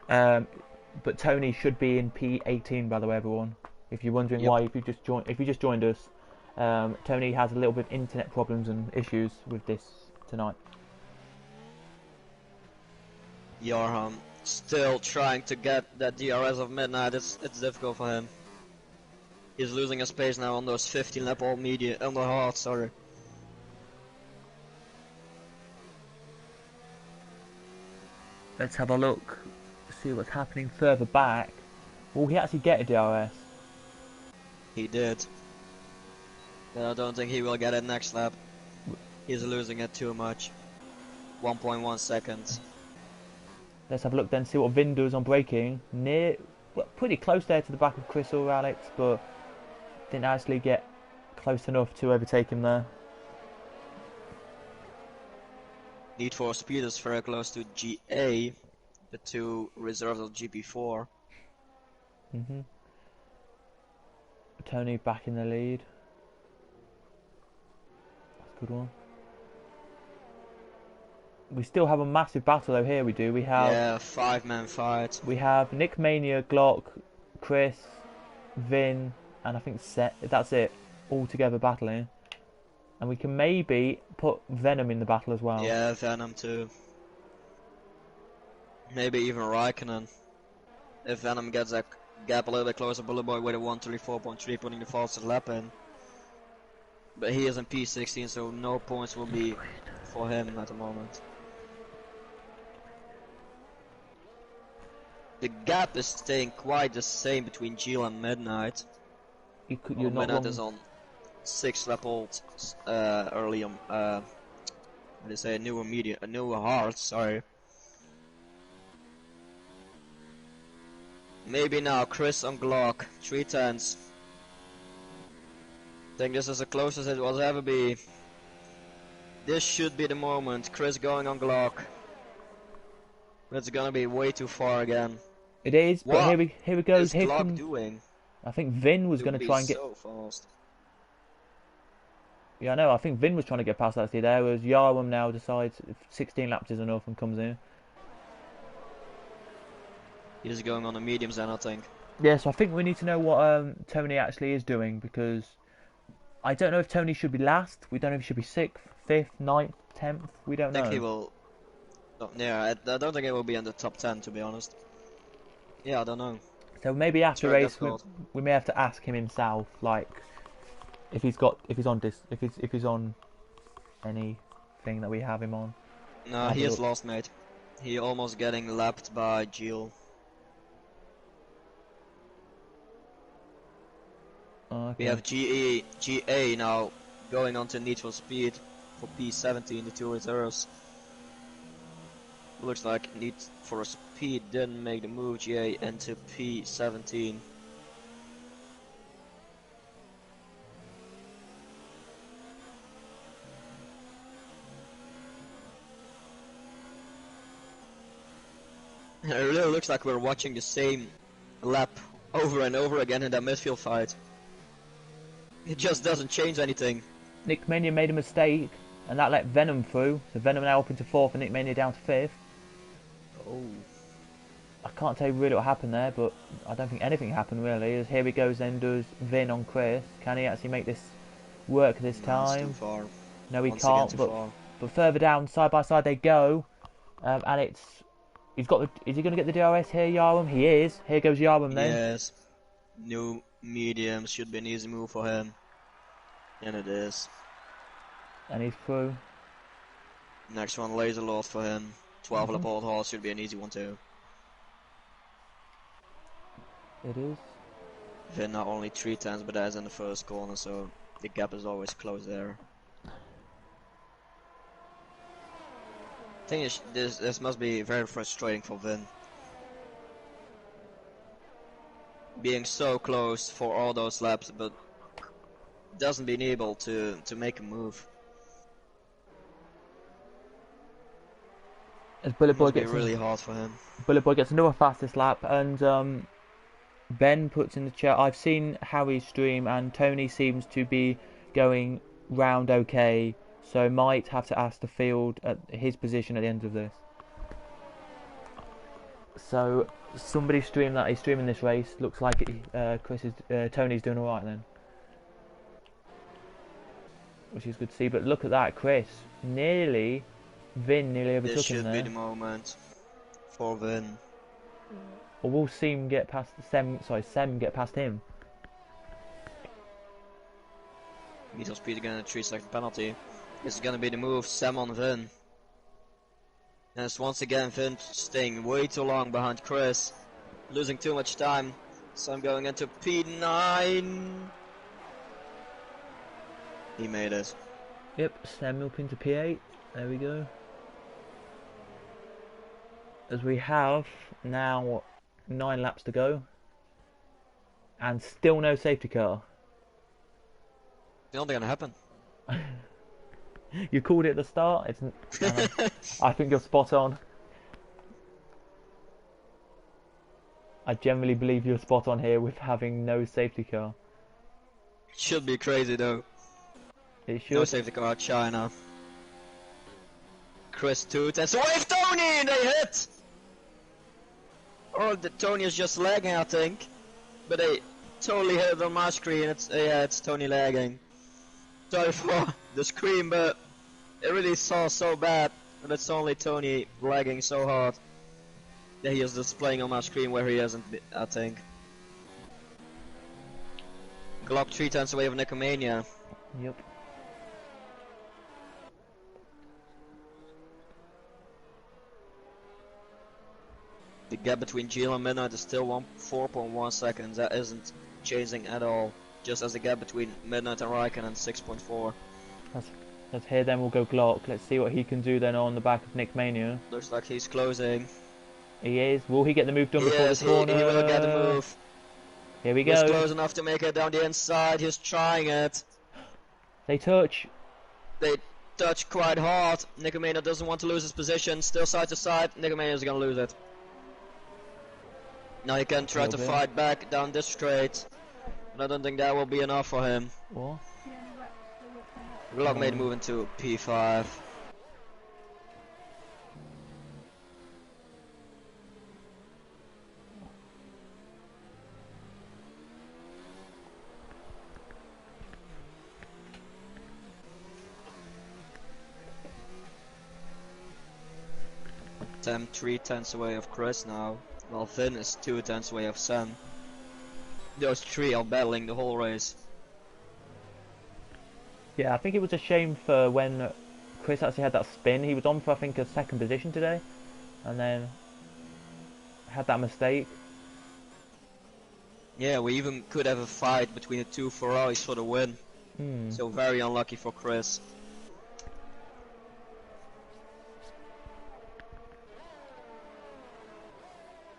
but Tony should be in P18 by the way, everyone. If you're wondering why, if you just joined us, Tony has a little bit of internet problems and issues with this tonight. Yarham still trying to get that DRS of Midnight. It's difficult for him. He's losing his pace now on those 15 lap on the hard, sorry. Let's have a look, see what's happening further back. Will he actually get a DRS? He did. But I don't think he will get it next lap. He's losing it too much. 1.1 seconds. Let's have a look then, see what Vin does on braking. Pretty close there to the back of Chris or Alex, but didn't actually get close enough to overtake him there. Need for Speed is very close to GA, the two reserves of GP4. Tony back in the lead. That's a good one. We still have a massive battle though here, we do. We have 5-man fight. We have Nick Mania, Glock, Chris, Vin, and I think Set. That's it. All together battling. And we can maybe put Venom in the battle as well. Yeah, Venom too. Maybe even Raikkonen. If Venom gets that gap a little bit closer, Bullet Boy with a 134.3 putting the fastest lap in. But he is in P16, so no points will be for him at the moment. The gap is staying quite the same between Gil and Midnight. Midnight is on 6 lap old early on. They say a newer hard. Sorry. Maybe now, Chris on Glock, 3 tenths. I think this is the closest it will ever be. This should be the moment. Chris going on Glock. It's gonna be way too far again. It is, but What here we go. is Here Glock comes. doing? I think Vin was To going to be try and get. so fast. Yeah, I know. I think Vin was trying to get past that there. Whereas Yarwam now decides 16 laps is enough and comes in. He's going on the mediums then, I think. Yeah, so I think we need to know what Tony actually is doing, because I don't know if Tony should be last. We don't know if he should be 6th, 5th, 9th, 10th. We don't know. I think he will. Yeah, I don't think it will be in the top 10, to be honest. Yeah, I don't know. So maybe after Very race difficult. we may have to ask him himself, like if he's on anything that we have him on. No, he is lost, mate. He almost getting lapped by Gilles. Okay. We have GA now going on to Need for Speed for P17, the two reserves. Looks like Need for Speed didn't make the move, GA into P17. It really looks like we're watching the same lap over and over again in that midfield fight. It just doesn't change anything. Nick Mania made a mistake, and that let Venom through. So Venom now up into 4th, and Nick Mania down to 5th. Oh. I can't tell you really what happened there, but I don't think anything happened really. As here he goes, then does Vin on Chris. Can he actually make this work this No, it's time? too far. No, he Once again, can't. too But far. further down, side by side they go, and it's he's got the. Is he going to get the DRS here, Yarwam? He is. Here goes Yarwam then. Yes. New medium should be an easy move for him. And it is. And he's through. Next one, Laser Lord for him. 12 lap old horse should be an easy one too. It is. Vin not only 3 tenths, but that is in the first corner, so the gap is always close there. Thing is, this must be very frustrating for Vin. Being so close for all those laps, but doesn't being able to make a move. As Bullet Boy Must be gets really hard for him. Bullet Boy gets another fastest lap, and Ben puts in the chat, I've seen Harry's stream and Tony seems to be going round okay, so might have to ask the field at his position at the end of this. So somebody streamed that he's streaming this race. Looks like Tony's doing alright then, which is good to see. But look at that, Vin nearly overtook This him should there. be the moment for Vin. Or will Sem get past Sem get past him? Need for Speed again, a 3-second penalty. This is gonna be the move, Sam on Vin. And it's once again Vin staying way too long behind Chris. Losing too much time. So I'm going into P9. He made it. Yep, Sem up into P8. There we go. As we have now 9 laps to go, and still no safety car. It's not gonna happen. You called it at the start. I think you're spot on. I generally believe you're spot on here with having no safety car. Should be crazy though. It should. No safety car, China. Chris Toot and with Tony and they hit! Oh, the Tony is just lagging, I think. But they totally hit it on my screen. It's Tony lagging. Sorry for the screen, but it really saw so bad. And it's only Tony lagging so hard that he is displaying on my screen where he isn't, I think. Glock 3 tenths away of Nicomania. Yep. The gap between Gilles and Midnight is still 4.1 seconds. That isn't changing at all. Just as the gap between Midnight and Raikkonen 6.4. Let's hear then we'll go Glock. Let's see what he can do then on the back of Nick Mania. Looks like he's closing. He is. Will he get the move done before Yes, the corner? he will get the move. Here we He's go. close enough to make it down the inside. He's trying it. They touch. They touch quite hard. Nico Mania doesn't want to lose his position. Still side to side. Nico Mania is gonna lose it. Now he can try to fight back down this straight. But I don't think that will be enough for him. What? Glock made move into P5. Sam 3/10 away of Chris now, while Finn is 2/10 away of Sam. Those three are battling the whole race. Yeah, I think it was a shame for when Chris actually had that spin. He was on for, I think, a second position today, and then had that mistake. Yeah, we even could have a fight between the two Ferraris for the win. So very unlucky for Chris.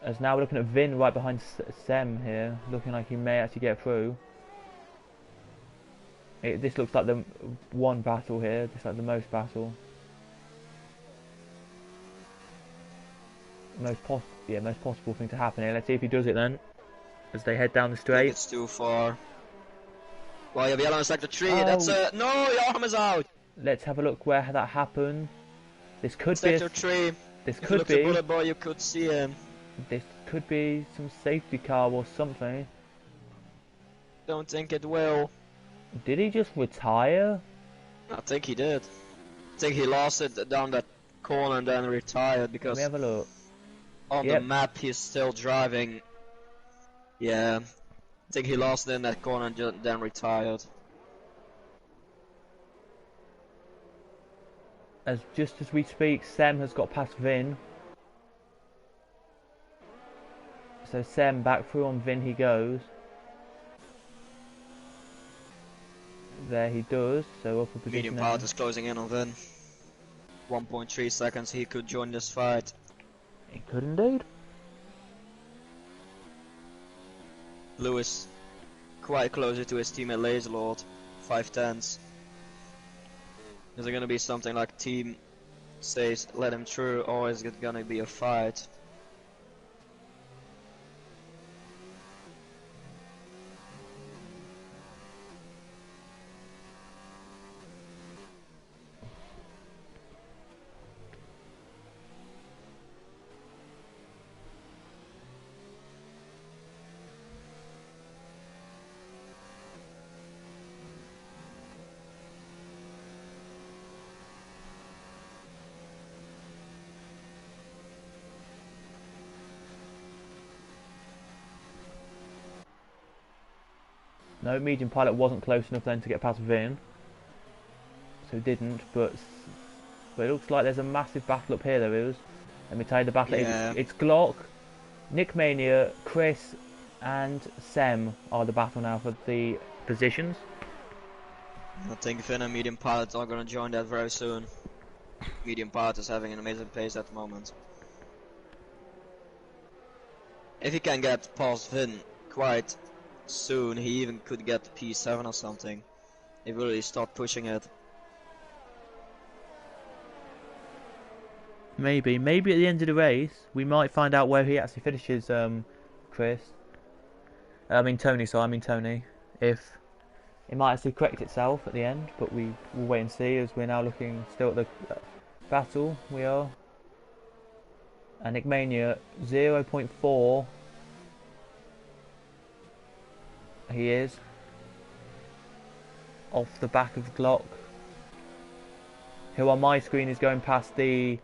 As now we're looking at Vin right behind Sem here, looking like he may actually get through. This looks like the one battle here, just like the most battle. Most possible thing to happen here. Let's see if he does it then, as they head down the straight. It's too far. Well, you have yellow in sector 3. Oh. That's no, your arm is out. Let's have a look where that happened. This could Sector be. 3. This If you could look be. at Bullet Boy, you could see him. This could be some safety car or something. Don't think it will. Did he just retire? I think he did. I think he lost it down that corner and then retired because Let me have a look. on the map he's still driving. Yeah, I think he lost it in that corner and then retired. Just as we speak, Sem has got past Vin. So Sem back through on Vin he goes. There he does, so upper position. Medium part is closing in on Vin. 1.3 seconds, he could join this fight. He could indeed. Lewis quite closer to his teammate Laserlord. 5/10. Is it gonna be something like team says let him through, or is it gonna be a fight? No, medium pilot wasn't close enough then to get past Vin. So didn't, but it looks like there's a massive battle up here, there is. Let me tell you the battle. Yeah. It's Glock, Nick Mania, Chris and Sem are the battle now for the positions. I think Finn and Medium Pilot are gonna join that very soon. Medium Pilot is having an amazing pace at the moment. If he can get past Finn quite soon, he even could get P7 or something. He really start pushing it. Maybe at the end of the race, we might find out where he actually finishes, Chris. Tony, Tony. If it might actually correct itself at the end, but we'll wait and see, as we're now looking still at the battle. We are. And Nick Mania, 0.4. He is. Off the back of Glock. Who on my screen is going past the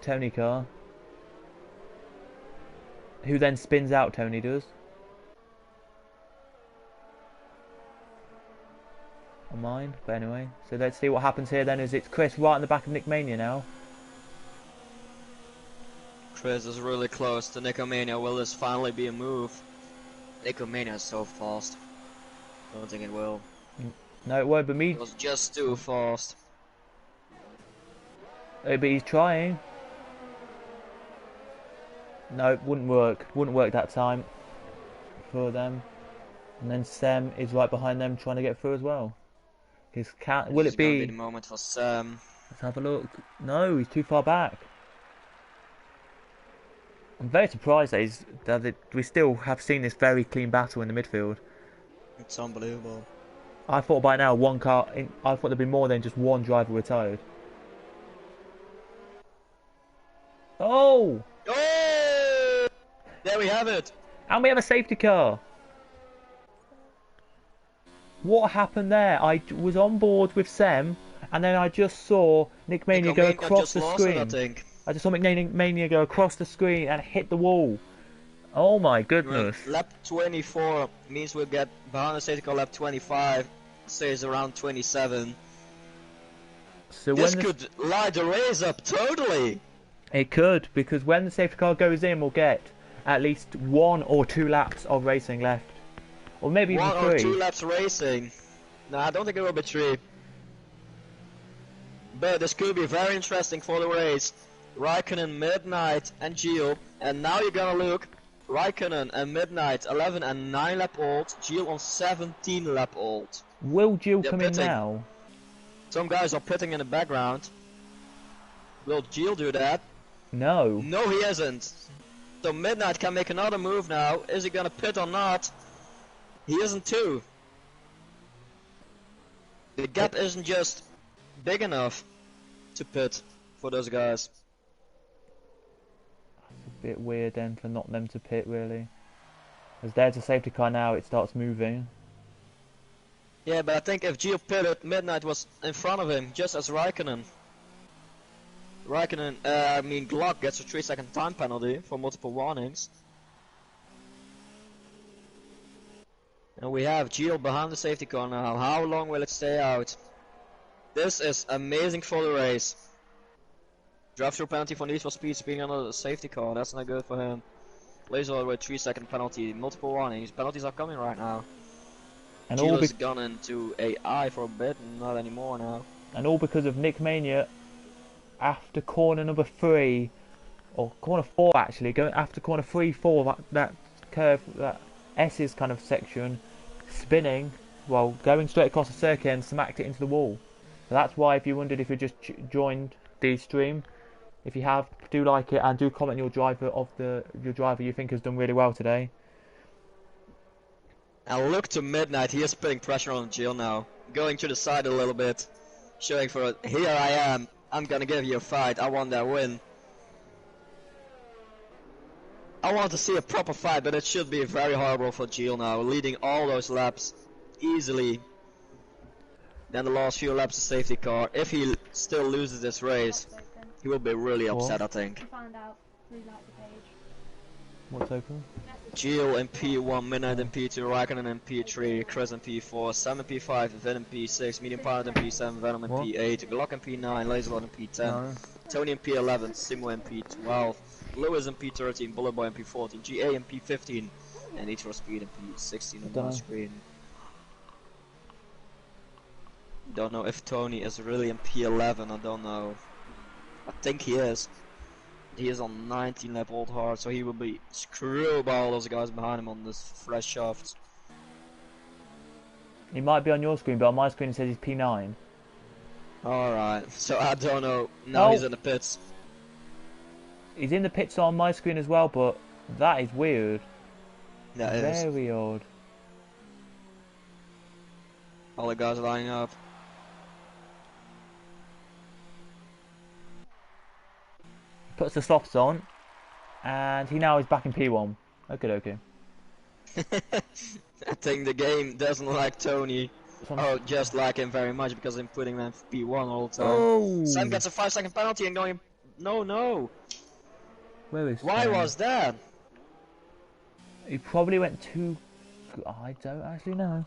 Tony car. Who then spins out, Tony does. On mine, but anyway. So let's see what happens here then, as it's Chris right in the back of Nick Mania now. Chris is really close to Nicomania. Will this finally be a move? Nicomania is so fast. I don't think it will. No, it won't, but It was just too fast. But he's trying. No, it wouldn't work. Wouldn't work that time for them. And then Sam is right behind them trying to get through as well. Will This is it gonna be be? the moment for Sam. Let's have a look. No, he's too far back. I'm very surprised that we still have seen this very clean battle in the midfield. It's unbelievable. I thought by now I thought there'd be more than just one driver retired. Oh! Oh! There we have it. And we have a safety car. What happened there? I was on board with Sem, and then I just saw Nick Mania go across the screen. I just saw Mania go across the screen and hit the wall. Oh my goodness. Lap 24 means we'll get behind the safety car. Lap 25 stays around 27. So this could light the race up totally. It could, because when the safety car goes in, we'll get at least 1 or 2 laps of racing left. Or maybe even 3. 1 or 2 laps racing. No, I don't think it will be 3. But this could be very interesting for the race. Raikkonen, Midnight, and Gilles. And now you're gonna look. Raikkonen and Midnight 11 and 9 lap old. Gilles on 17 lap old. Will Gilles come in now? Some guys are pitting in the background. Will Gilles do that? No. No, he isn't. So Midnight can make another move now. Is he gonna pit or not? He isn't too. The gap isn't just big enough to pit for those guys. It's a bit weird then for not them to pit really. As there's a safety car now, it starts moving. Yeah, but I think if Gilles pitted, Midnight was in front of him, just as Raikkonen. Glock gets a 3-second time penalty for multiple warnings. And we have Gilles behind the safety car now. How long will it stay out? This is amazing for the race. Drive-through penalty for Need for Speed speeding under the safety car. That's not good for him. Laser with 3-second penalty. Multiple warnings. Penalties are coming right now. And Gilles has gone into AI for a bit, not anymore now. And all because of Nick Mania. After corner number 3, or corner 4 actually, going after corner 3, 4, that curve, that S's kind of section, spinning, well, going straight across the circuit and smacked it into the wall. So that's why, if you wondered if you just joined the stream, if you have, do like it and do comment your driver you think has done really well today. And look to Midnight, he is putting pressure on Gilles now, going to the side a little bit, showing for it. Here I am. I'm gonna give you a fight. I want that win. I want to see a proper fight, but it should be very horrible for Gilles now, leading all those laps easily. Then the last few laps of safety car. If he still loses this race, he will be really upset, I think. What's open? Gilles in P1, Midnight in P2, Raikkonen in P3, Chris in P4, Sam in P5, Vin in P6, Medium Pilot in P7, Venom in P8, Glock in P9, Laserlord in P10, no. Tony in P11, Simo in P12, Lewis in P13, Bullet Boy in P14, GA in P15, and Need for Speed in P16 on the screen. Don't know if Tony is really in P11, I don't know. I think he is. He is on 19 lap old hard, so he will be screwed by all those guys behind him on this fresh shaft. He might be on your screen, but on my screen it says he's P9. Alright, so I don't know. Now he's in the pits. He's in the pits on my screen as well, but that is weird. That is. Very odd. All the guys lining up. Puts the softs on, and he now is back in P1. Okay. I think the game doesn't like Tony. Oh, just like him very much because I'm putting them P1 all the time. Oh. Sam gets a 5-second penalty and going. No. Where is Why was that? He probably went too. I don't actually know.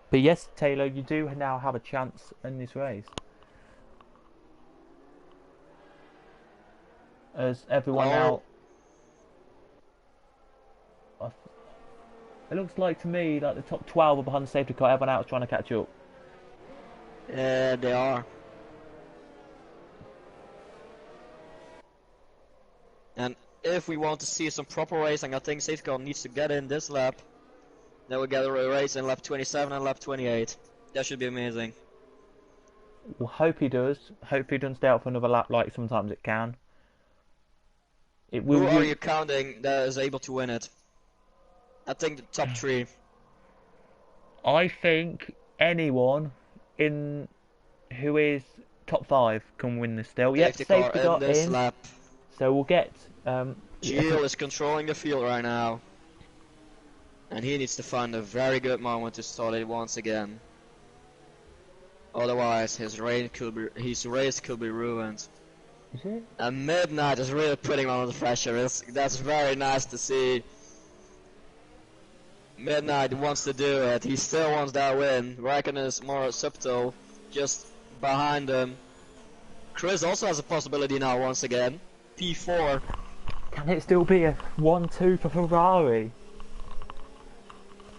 But yes, Taylor, you do now have a chance in this race. As everyone now, it looks like to me like the top 12 are behind the safety car. Everyone else trying to catch up. Yeah, they are. And if we want to see some proper racing, I think safety car needs to get in this lap. Then we get a race in lap 27 and lap 28. That should be amazing. We'll hope he does. Hope he doesn't stay out for another lap like sometimes it can. Who are you counting that is able to win it? I think the top 3. I think anyone in who is top 5 can win this still. Yep, safety car in this in. lap. So we'll get... Gio is controlling the field right now. And he needs to find a very good moment to start it once again. Otherwise, his race could be ruined. Is it? And Midnight is really putting him under pressure. That's very nice to see. Midnight wants to do it. He still wants that win. Raikkonen is more subtle, just behind him. Chris also has a possibility now once again. P4. Can it still be a 1-2 for Ferrari?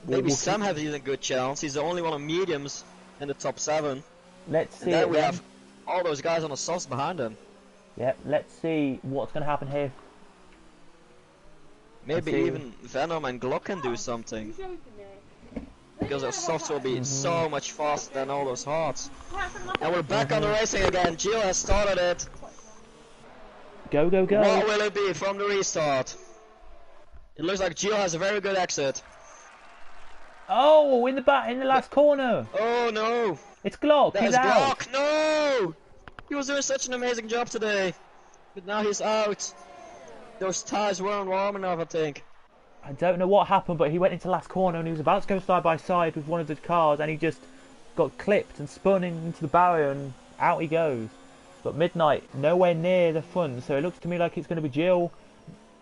Maybe Sam has even a good chance. He's the only one of mediums in the top 7. Let's see. And then we have all those guys on the softs behind him. Yep, let's see what's going to happen here. Maybe even Venom and Glock can do something. Because those softs will be so much faster than all those hards. And we're back on the racing again. Gio has started it. Go, go, go. What will it be from the restart? It looks like Gio has a very good exit. Oh, in the last corner. Oh no. It's Glock. That He's is out. Glock. No. He was doing such an amazing job today. But now he's out. Those tires weren't warm enough, I think. I don't know what happened, but he went into last corner and he was about to go side by side with one of the cars and he just got clipped and spun into the barrier and out he goes. But Midnight nowhere near the front, so it looks to me like it's going to be Jill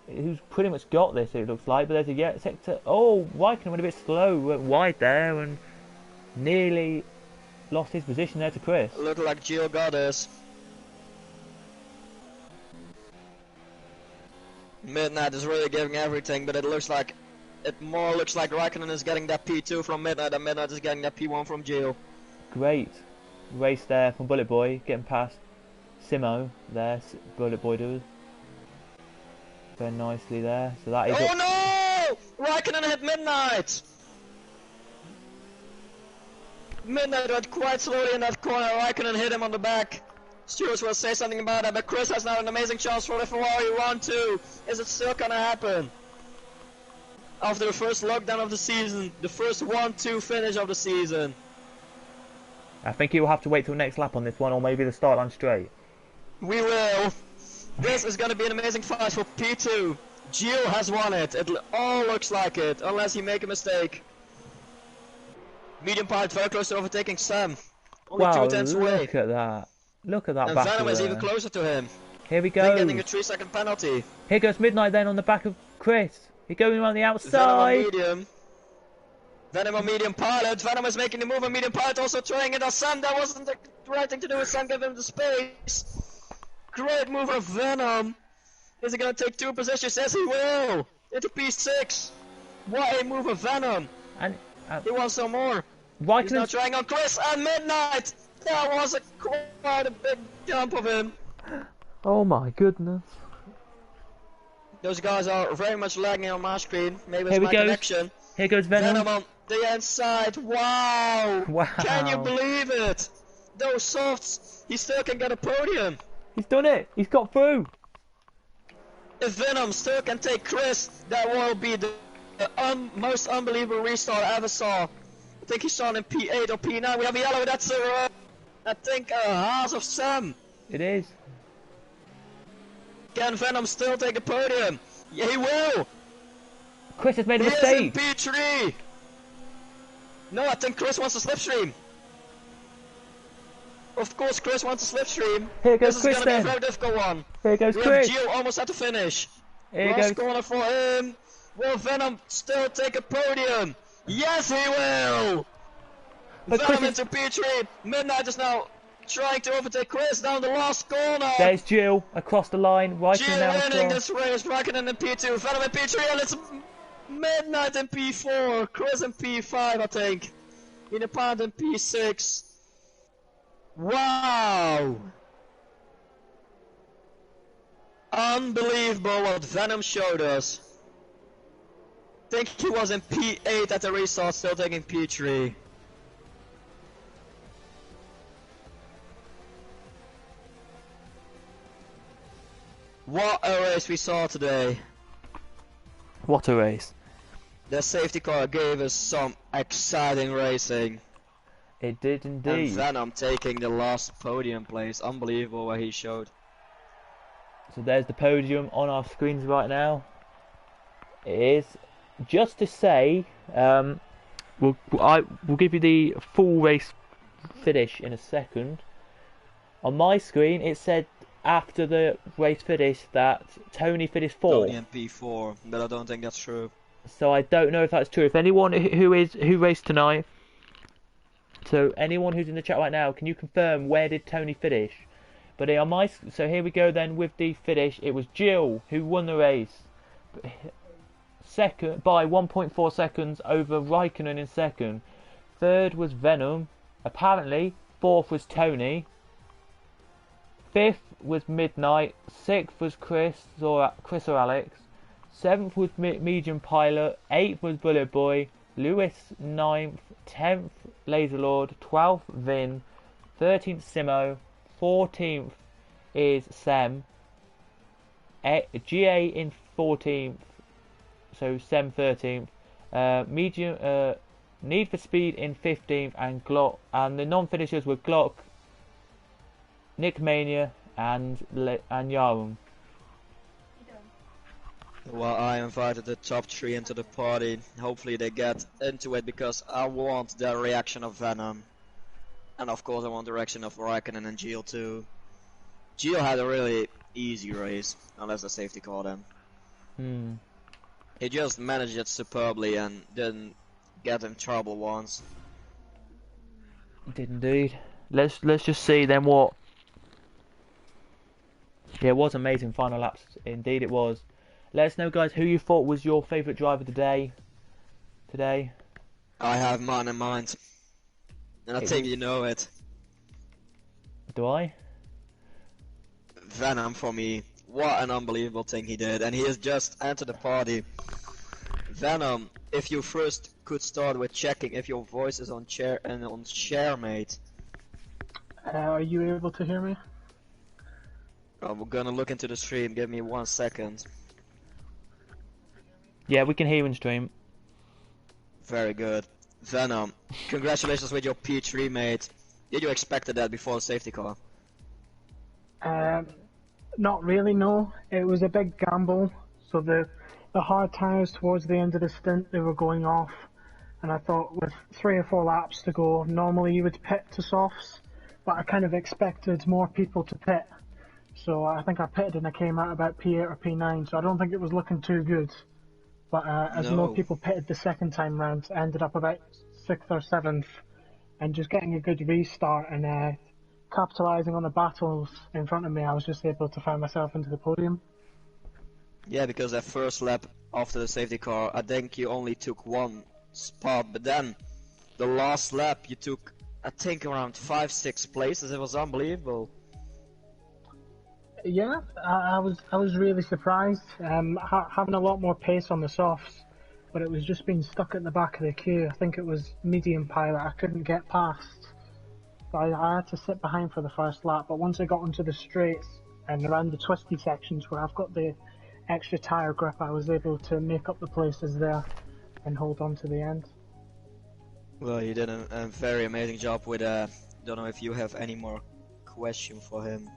who's pretty much got this, it looks like. But there's a sector. Oh, Raikkonen went a bit slow, went wide there and nearly lost his position there to Chris. Looked like Gio got this. Midnight is really giving everything, but it looks like Raikkonen is getting that P2 from Midnight, and Midnight is getting that P1 from Gio. Great race there from Bullet Boy, getting past Simo there. Bullet Boy does very nicely there. So that is. Oh no! Raikkonen hit Midnight. Midnight went quite slowly in that corner. Raikkonen hit him on the back. Stewards will say something about that, but Chris has now an amazing chance for the Ferrari 1-2. Is it still gonna happen? After the first lockdown of the season, the first 1-2 finish of the season. I think he will have to wait till next lap on this one, or maybe the start line straight. We will. This is gonna be an amazing fight for P2. Gio has won it. It all looks like it, unless he make a mistake. Medium pilot very close to overtaking Sam. Only Wow, 2 tenths away. look at that. Look at that And battle Venom is there. even closer to him. Here we Then go. getting a 3-second penalty. Here goes Midnight then on the back of Chris. He's going around the Venom on outside. medium. Venom on medium pilot. Venom is making the move on medium pilot, also throwing it on Sam. That wasn't the right thing to do with Sam, give him the space. Great move of Venom. Is he gonna take 2 positions? Yes, he will. Into P6. What a move of Venom. And He wants some more. He's now Raikkonen's... trying on Chris and Midnight. That was quite a big jump of him. Oh my goodness. Those guys are very much lagging on my screen. Maybe Here it's we my go. connection. Here goes Venom. Venom on the inside. Wow. Wow. Can you believe it? Those softs. He still can get a podium. He's done it. He's got through. If Venom still can take Chris, that will be the most unbelievable restart I ever saw. I think he saw it in P8 or P9. We have a yellow. That's I think a Haas of Sam. It is. Can Venom still take a podium? Yeah, he will. Chris has made a He is in mistake. P3. No, I think Chris wants a slipstream. Of course, Chris wants a slipstream. Here goes This Chris is going to be then. a very difficult one. Here goes We Chris. have Gio almost at the finish. Here Last goes. corner for him. Will Venom still take a podium? Yes, he will. But Venom Chris is... into P3. Midnight is now trying to overtake Chris down the last corner. There's Jill across the line. Raikkonen Gio now winning across. this race. Raikkonen in P2. Venom in P3. And it's Midnight in P4. Chris in P5, I think. Inapant in P6. Wow. Unbelievable what Venom showed us. Think he was in P8 at the restart, still taking P3. What a race we saw today. What a race. The safety car gave us some exciting racing. It did And indeed. Venom taking the last podium place. Unbelievable what he showed. So there's the podium on our screens right now. It is. Just to say, we'll give you the full race finish in a second. On my screen, it said after the race finish that Tony finished fourth. Tony in P4, but I don't think that's true. So I don't know if that's true. If anyone who raced tonight, so anyone who's in the chat right now, can you confirm where did Tony finish? But on my, so here we go then with the finish. It was Jill who won the race. Second by 1.4 seconds over Raikkonen in second. Third was Venom. Apparently, fourth was Tony. Fifth was Midnight. Sixth was Chris or Alex. Seventh was Medium Pilot. Eighth was Bullet Boy. Lewis ninth. 10th Laserlord. 12th Vin. 13th Simo. 14th is Sem. GA in 14th. So Sem 13th, Need for Speed in 15th, and Glock, and the non-finishers were Glock, Nick Mania, and Yarum. Well, I invited the top 3 into the party. Hopefully they get into it because I want the reaction of Venom, and of course I want the reaction of Raikkonen and Gio too. Gio had a really easy race, unless the safety car then. He just managed it superbly and didn't get in trouble once. Did indeed. Let's just see then what. Yeah, it was amazing final laps. Indeed, it was. Let us know, guys, who you thought was your favourite driver today. I have mine in mind, and I think you know it. Do I? Venom for me. What an unbelievable thing he did, and he has just entered the party. Venom, if you first could start with checking if your voice is on share and on ShareMate. Are you able to hear me? We're gonna look into the stream. Give me 1 second. Yeah, we can hear you in stream. Very good. Venom, congratulations with your P3, mate. Did you expect that before the safety car? Not really, no. It was a big gamble. So the hard tyres towards the end of the stint, they were going off. And I thought with 3 or 4 laps to go, normally you would pit to softs. But I kind of expected more people to pit. So I think I pitted and I came out about P8 or P9. So I don't think it was looking too good. But as more people pitted the second time round, I ended up about 6th or 7th. And just getting a good restart and capitalising on the battles in front of me, I was just able to find myself into the podium. Yeah, because that first lap after the safety car, I think you only took 1 spot, but then the last lap you took, I think, around 5-6 places. It was unbelievable. Yeah, I was really surprised. Having a lot more pace on the softs, but it was just being stuck at the back of the queue. I think it was Medium Pilot I couldn't get past. I had to sit behind for the first lap, but once I got onto the straights and around the twisty sections where I've got the extra tyre grip, I was able to make up the places there and hold on to the end. Well, you did a very amazing job with, don't know if you have any more question for him.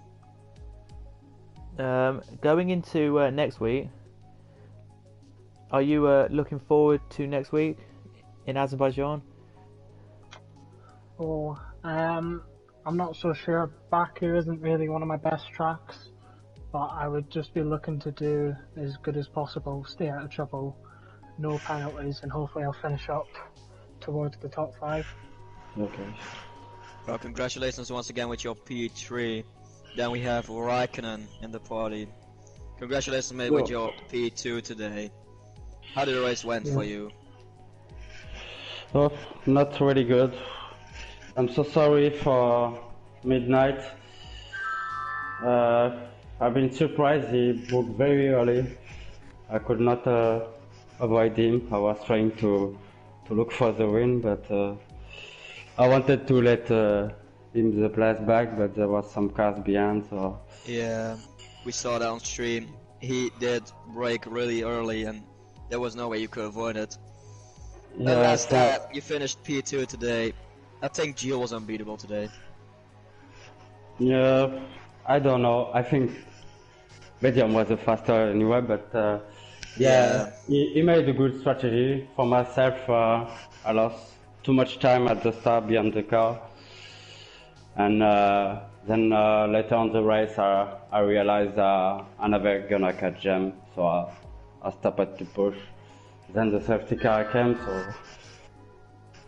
Going into next week, are you looking forward to next week in Azerbaijan? I'm not so sure. Baku isn't really one of my best tracks, but I would just be looking to do as good as possible, stay out of trouble, no penalties, and hopefully I'll finish up towards the top 5. Okay. Well, congratulations once again with your P3. Then we have Raikkonen in the party. Congratulations, mate, with your P2 today. How did the race went for you? Well, not really good. I'm so sorry for Midnight. I've been surprised he booked very early. I could not avoid him. I was trying to look for the win, but I wanted to let him the place back, but there was some cars behind, so Yeah, we saw that on stream. He did break really early, and there was no way you could avoid it. yeah. Last so- lap, you finished P2 today. I think Gio was unbeatable today. Yeah, I don't know. I think Medium was the faster anyway, but Yeah. he made a good strategy. For myself, I lost too much time at the start behind the car, and then later on the race, I realized I never gonna catch them, so I stopped to push. Then the safety car came, so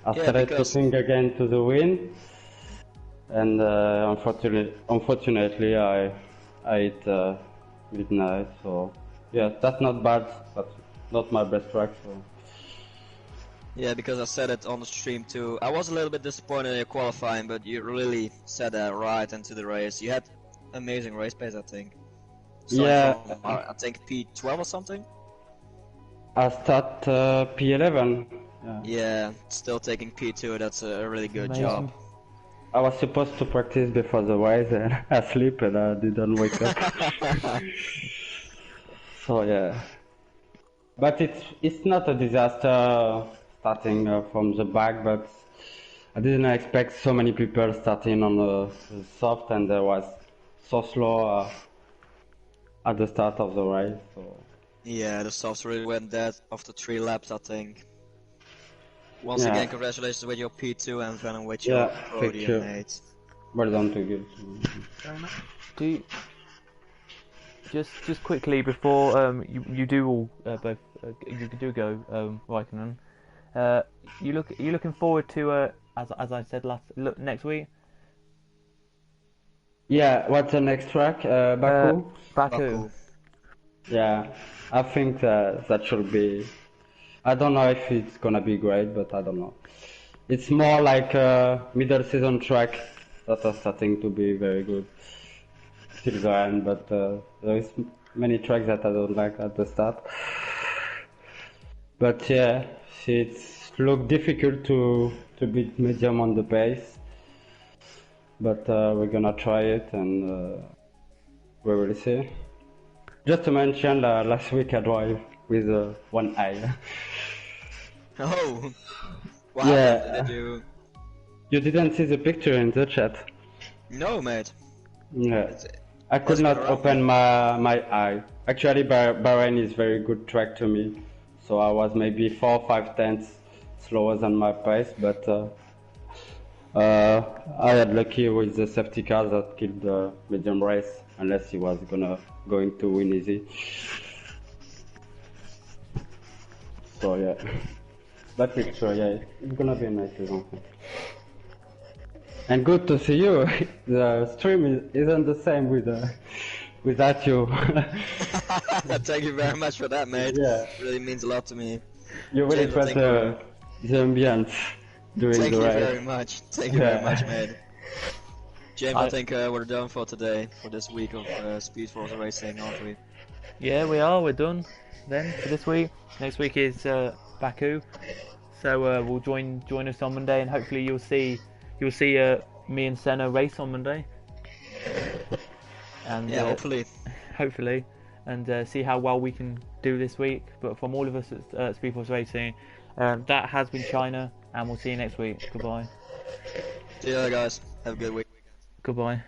I Yeah, started because- pushing again to the win. And unfortunately, I hit midnight. So yeah, that's not bad, but not my best track. So Yeah, because I said it on the stream too. I was a little bit disappointed in your qualifying, but you really said that right into the race. You had amazing race pace, I think. Starting Yeah. from, I think P12 or something. I start P11. Yeah. Yeah, still taking P2. That's a really good Amazing. job. I was supposed to practice before the race, and I sleep and I didn't wake up. So yeah, but it's not a disaster starting from the back, but I didn't expect so many people starting on the soft, and there was so slow at the start of the race. So Yeah, the softs really went dead after 3 laps, I think. Once Yeah. again, congratulations with your P2 and Venom with Yeah, your thank podium, you. mate. well done to you. Do you, just quickly before you do all both you do go Raikkonen. You looking forward to as I said next week Yeah, what's the next track? Baku. Baku. Yeah, I think that should be. I don't know if it's gonna be great, but I don't know. It's more like a middle season track that are starting to be very good till the end, but there is many tracks that I don't like at the start. But yeah, it's look difficult to beat medium on the pace, but we're gonna try it and we will see. Just to mention, last week I drive with one eye. Oh! What Yeah. happened? Did you... You didn't see the picture in the chat. No, mate. Yeah. I could That's not been around. open my eye. Actually, Bahrain is very good track to me, so I was maybe 4 or 5 tenths slower than my pace, but I had lucky with the safety car that killed the medium race, unless he was going to win easy. So yeah, that picture, yeah, it's gonna be a nice season. And good to see you. The stream isn't the same without you. Thank you very much for that, mate. Yeah. Really means a lot to me. You really James, put thank the ambience during Thank the you race. very much. Thank you very Yeah. much, mate. James, I I- think we're done for today, for this week of Speed Force Racing, aren't we? Yeah, we are. We're done then for this week. Next week is Baku, so we'll join us on Monday, and hopefully you'll see me and Senna race on Monday. And Yeah, hopefully. hopefully, and see how well we can do this week. But from all of us at Speedforce Racing, that has been China, and we'll see you next week. Goodbye. See you guys. Have a good week. Goodbye.